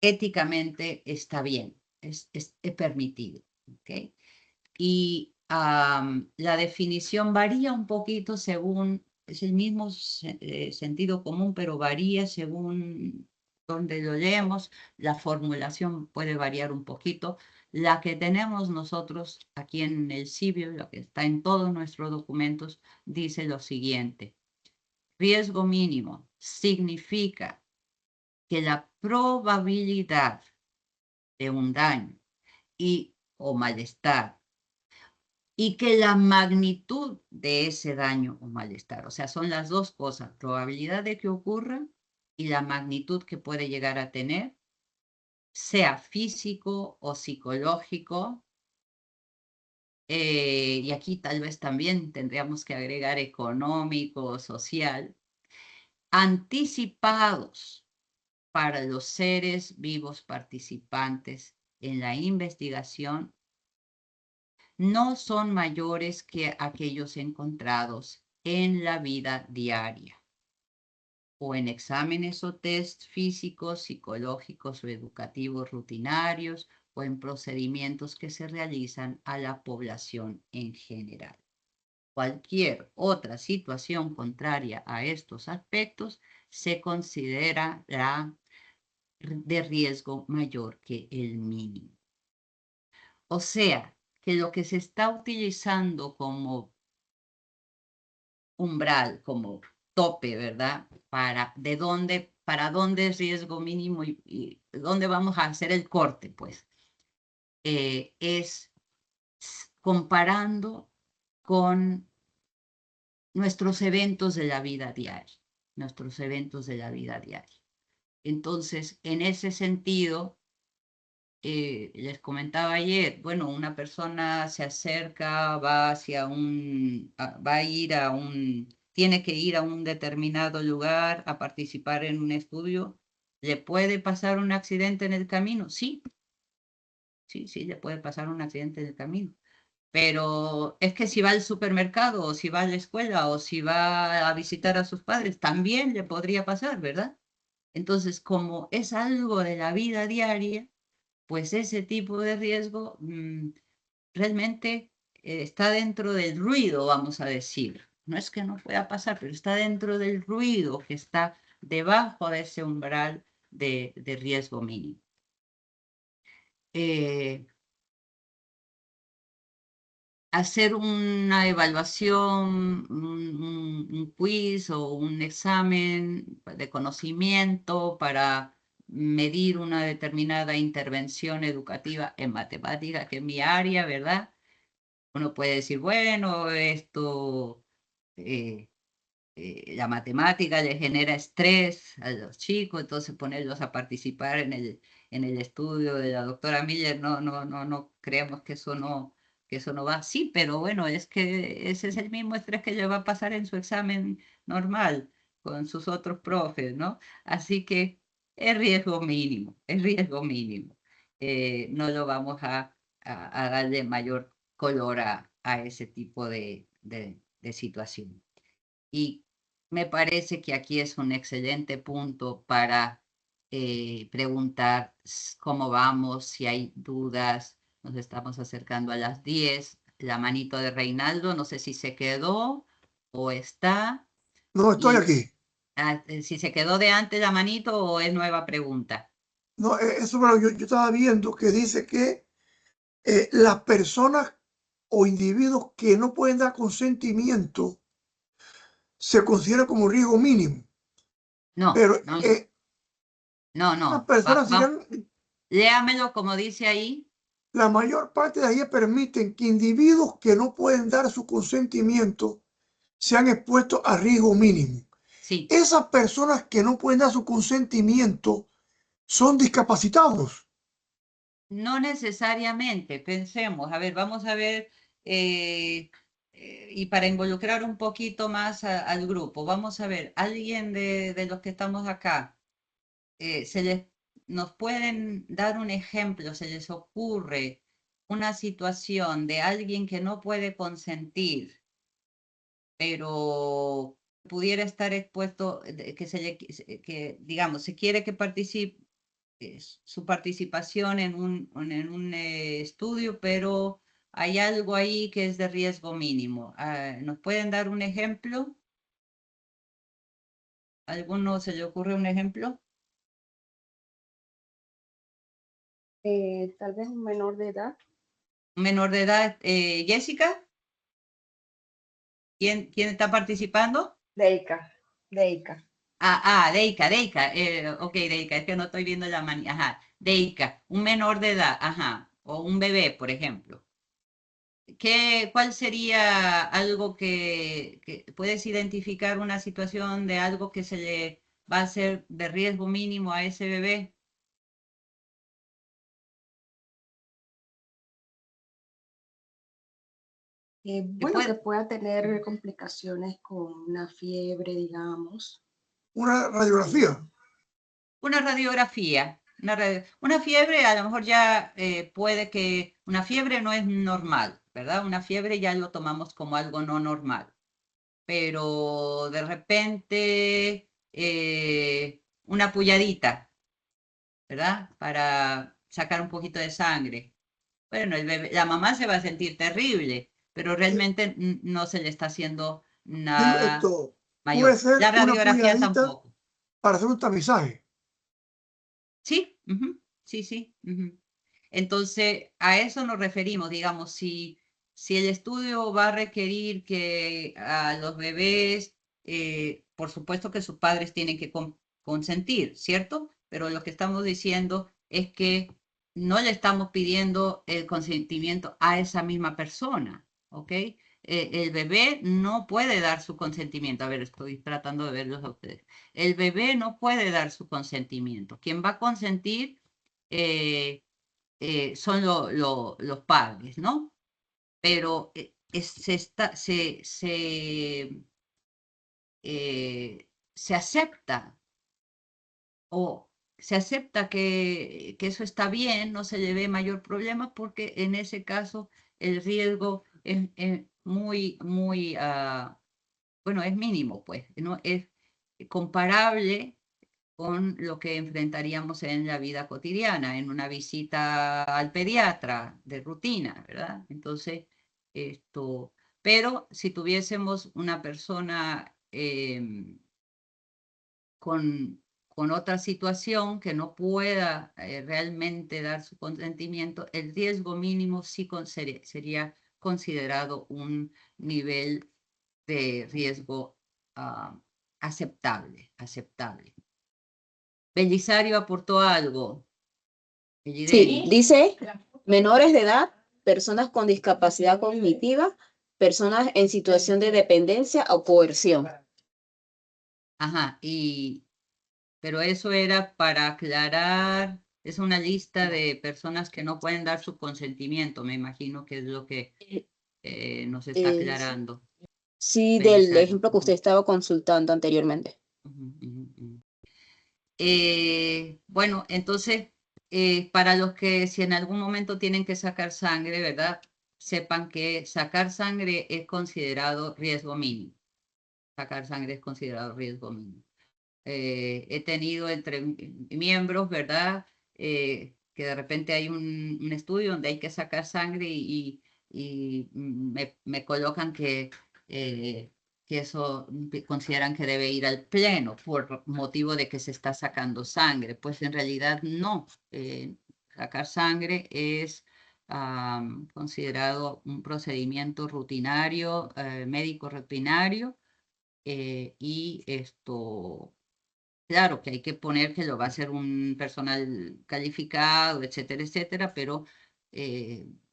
éticamente está bien, es permitido. ¿Okay? Y la definición varía un poquito según, es el mismo sentido común, pero varía según donde lo leemos. La formulación puede variar un poquito. La que tenemos nosotros aquí en el CIBIO, la que está en todos nuestros documentos, dice lo siguiente: riesgo mínimo significa que la probabilidad de un daño o malestar, y que la magnitud de ese daño o malestar, o sea, son las dos cosas, probabilidad de que ocurra y la magnitud que puede llegar a tener, sea físico o psicológico, y aquí tal vez también tendríamos que agregar económico o social, anticipados para los seres vivos participantes en la investigación, no son mayores que aquellos encontrados en la vida diaria o en exámenes o test físicos, psicológicos o educativos rutinarios, o en procedimientos que se realizan a la población en general. Cualquier otra situación contraria a estos aspectos se considera de riesgo mayor que el mínimo. O sea, que lo que se está utilizando como umbral, como tope, ¿verdad? Para dónde es riesgo mínimo y dónde vamos a hacer el corte, pues, es comparando con nuestros eventos de la vida diaria, nuestros eventos de la vida diaria. Entonces, en ese sentido, les comentaba ayer, bueno, una persona se acerca, va a ir a tiene que ir a un determinado lugar a participar en un estudio. ¿Le puede pasar un accidente en el camino? Sí, sí, le puede pasar un accidente en el camino. Pero es que si va al supermercado, o si va a la escuela, o si va a visitar a sus padres, también le podría pasar, ¿verdad? Entonces, como es algo de la vida diaria, pues ese tipo de riesgo realmente está dentro del ruido, vamos a decir. No es que no pueda pasar, pero está dentro del ruido que está debajo de ese umbral de riesgo mínimo. Hacer una evaluación, un quiz o un examen de conocimiento para medir una determinada intervención educativa en matemática, que es mi área, ¿verdad? Uno puede decir, bueno, esto la matemática les genera estrés a los chicos, entonces ponerlos a participar en el estudio de la doctora Miller, no creemos que eso no va. Sí, pero bueno, es que ese es el mismo estrés que le va a pasar en su examen normal con sus otros profes, ¿no? Así que es riesgo mínimo, es riesgo mínimo. No lo vamos a darle mayor color a ese tipo de situación. Y me parece que aquí es un excelente punto para preguntar cómo vamos, si hay dudas. Nos estamos acercando a las 10. La manito de Reinaldo, no sé si se quedó o está. No, estoy Y, aquí. si se quedó de antes la manito o es nueva pregunta. No, eso bueno, yo estaba viendo que dice que las personas o individuos que no pueden dar consentimiento se considera como riesgo mínimo. No, Pero no, las personas dirán, léamelo como dice ahí. la mayor parte de ellas permiten que individuos que no pueden dar su consentimiento sean expuestos a riesgo mínimo. Sí. Esas personas que no pueden dar su consentimiento son discapacitados. No necesariamente, pensemos, a ver, vamos a ver, y para involucrar un poquito más al grupo, vamos a ver, alguien de los que estamos acá, nos pueden dar un ejemplo, se les ocurre una situación de alguien que no puede consentir, pero pudiera estar expuesto, que digamos, se quiere que participe su participación en un estudio, pero hay algo ahí que es de riesgo mínimo. ¿Nos pueden dar un ejemplo? ¿Alguno se le ocurre un ejemplo? Tal vez un menor de edad. ¿Un menor de edad? Jessica, ¿quién está participando? Deika. Deika. Ok, Deika, es que no estoy viendo la manía. Ajá, Deika, un menor de edad, ajá, o un bebé, por ejemplo. ¿Cuál sería algo que puedes identificar una situación de algo que se le va a hacer de riesgo mínimo a ese bebé? Que pueda tener complicaciones con una fiebre, digamos. Una radiografía. Una radiografía. Una fiebre, a lo mejor ya puede que una fiebre no es normal, ¿verdad? Una fiebre ya lo tomamos como algo no normal. Pero de repente una pulladita, ¿verdad? Para sacar un poquito de sangre. Bueno, la mamá se va a sentir terrible, pero realmente no se le está haciendo nada Puede mayor. ser La una radiografía pulladita tampoco. para hacer un tamizaje. Sí, sí. Entonces, a eso nos referimos, digamos, si el estudio va a requerir que a los bebés, por supuesto que sus padres tienen que consentir, ¿cierto? Pero lo que estamos diciendo es que no le estamos pidiendo el consentimiento a esa misma persona, ¿ok? El bebé no puede dar su consentimiento. A ver, estoy tratando de verlos a ustedes. El bebé no puede dar su consentimiento. Quien va a consentir son los padres, ¿no? Pero se acepta o se acepta que eso está bien, no se le ve mayor problema porque en ese caso el riesgo es muy, bueno, es mínimo, pues, ¿no? Es comparable con lo que enfrentaríamos en la vida cotidiana, en una visita al pediatra de rutina, ¿verdad? Entonces, pero si tuviésemos una persona con otra situación que no pueda realmente dar su consentimiento, el riesgo mínimo sí sería considerado un nivel de riesgo aceptable. Belisario aportó algo. Sí, dice menores de edad, personas con discapacidad cognitiva, personas en situación de dependencia o coerción. Ajá, pero eso era para aclarar, es una lista de personas que no pueden dar su consentimiento, me imagino que es lo que nos está aclarando. Sí, del Belisario. ejemplo que usted estaba consultando anteriormente. Bueno, entonces, para los que si en algún momento tienen que sacar sangre, ¿verdad? Sepan que sacar sangre es considerado riesgo mínimo. Sacar sangre es considerado riesgo mínimo. He tenido entre miembros, ¿verdad? Que de repente hay un estudio donde hay que sacar sangre y me colocan que eso consideran que debe ir al pleno por motivo de que se está sacando sangre. Pues en realidad no. Sacar sangre es considerado un procedimiento rutinario, médico rutinario, y esto, claro que hay que poner que lo va a hacer un personal calificado, etcétera, etcétera, pero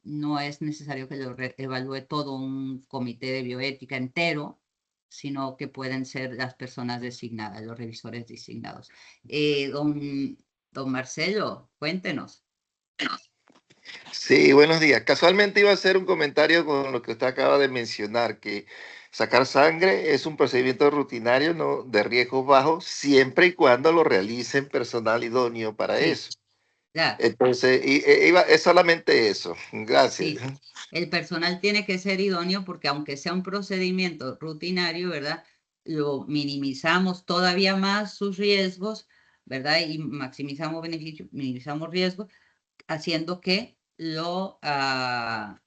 no es necesario que lo evalúe todo un comité de bioética entero, sino que pueden ser las personas designadas, los revisores designados. Don Marcelo, cuéntenos. Sí, buenos días. Casualmente iba a hacer un comentario con lo que usted acaba de mencionar, que sacar sangre es un procedimiento rutinario, ¿no?, de riesgos bajos, siempre y cuando lo realicen personal idóneo para Sí, eso. claro. Entonces, es solamente eso. Gracias. Sí, el personal tiene que ser idóneo porque aunque sea un procedimiento rutinario, ¿verdad? Lo minimizamos todavía más sus riesgos, ¿verdad? Y maximizamos beneficios, minimizamos riesgos, haciendo que lo haga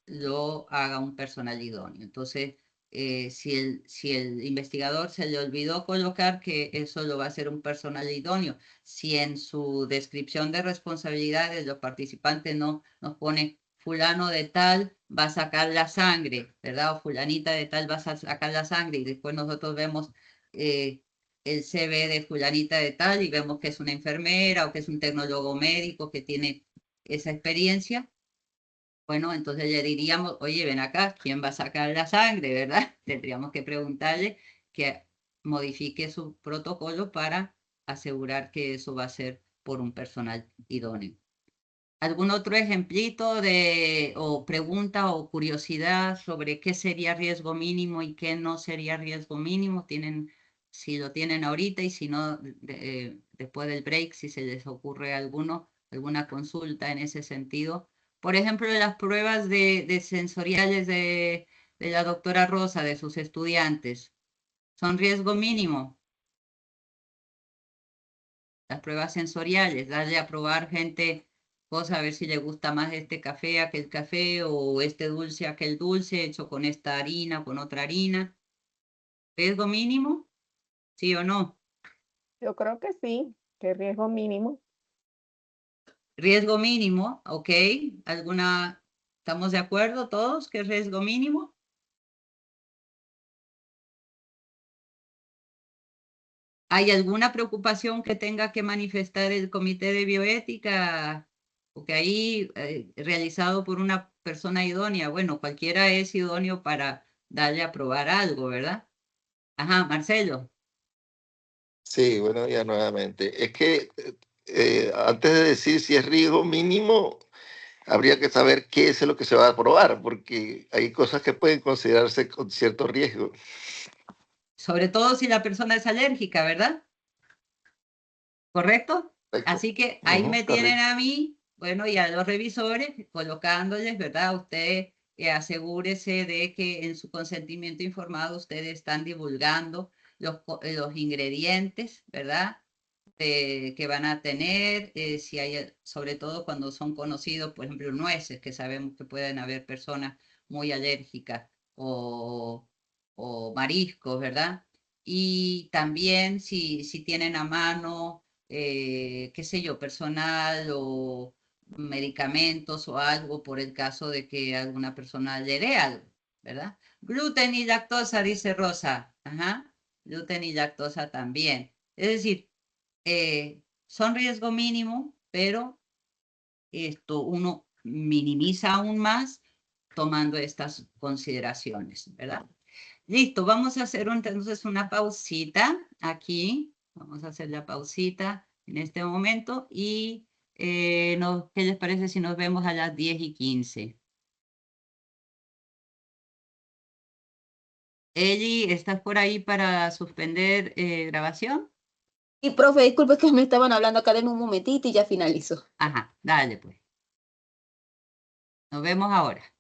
un personal idóneo. Entonces, si el investigador se le olvidó colocar que eso lo va a hacer un personal idóneo, si en su descripción de responsabilidades los participantes no nos pone fulano de tal va a sacar la sangre, ¿verdad? O fulanita de tal va a sacar la sangre y después nosotros vemos el CV de fulanita de tal y vemos que es una enfermera o que es un tecnólogo médico que tiene esa experiencia. Bueno, entonces le diríamos, oye, ven acá, ¿quién va a sacar la sangre, verdad? Tendríamos que preguntarle que modifique su protocolo para asegurar que eso va a ser por un personal idóneo. ¿Algún otro ejemplito o pregunta o curiosidad sobre qué sería riesgo mínimo y qué no sería riesgo mínimo? Si lo tienen ahorita y si no, después del break, si se les ocurre alguna consulta en ese sentido. Por ejemplo, las pruebas de sensoriales de la doctora Rosa, de sus estudiantes, ¿son riesgo mínimo? Las pruebas sensoriales, darle a probar gente cosa, a ver si le gusta más este café, aquel café, o este dulce, aquel dulce, hecho con esta harina, con otra harina. ¿Riesgo mínimo? ¿Sí o no? Yo creo que sí, que riesgo mínimo. Riesgo mínimo, ok. ¿Estamos de acuerdo todos que es riesgo mínimo? ¿Hay alguna preocupación que tenga que manifestar el Comité de Bioética? Porque ahí, realizado por una persona idónea, bueno, cualquiera es idóneo para darle a probar algo, ¿verdad? Ajá, Marcelo. Sí, bueno, ya nuevamente. Es que antes de decir si es riesgo mínimo, habría que saber qué es lo que se va a probar, porque hay cosas que pueden considerarse con cierto riesgo. Sobre todo si la persona es alérgica, ¿verdad? ¿Correcto? Así que ahí me tienen a mí, bueno, y a los revisores, colocándoles, ¿verdad? Usted asegúrese de que en su consentimiento informado ustedes están divulgando los ingredientes, ¿verdad? Que van a tener, si hay, sobre todo cuando son conocidos, por ejemplo, nueces, que sabemos que pueden haber personas muy alérgicas, o mariscos, ¿verdad? Y también si tienen a mano, qué sé yo, personal o medicamentos o algo por el caso de que alguna persona le dé algo, ¿verdad? Gluten y lactosa, dice Rosa. Ajá, gluten y lactosa también. Es decir, son riesgo mínimo, pero esto uno minimiza aún más tomando estas consideraciones, ¿verdad? Listo, vamos a hacer entonces una pausita aquí. Vamos a hacer la pausita en este momento y ¿qué les parece si nos vemos a las 10:15? Eli, ¿estás por ahí para suspender grabación? Y profe, disculpe que me estaban hablando acá, denme un momentito y ya finalizo. Ajá, dale pues. Nos vemos ahora.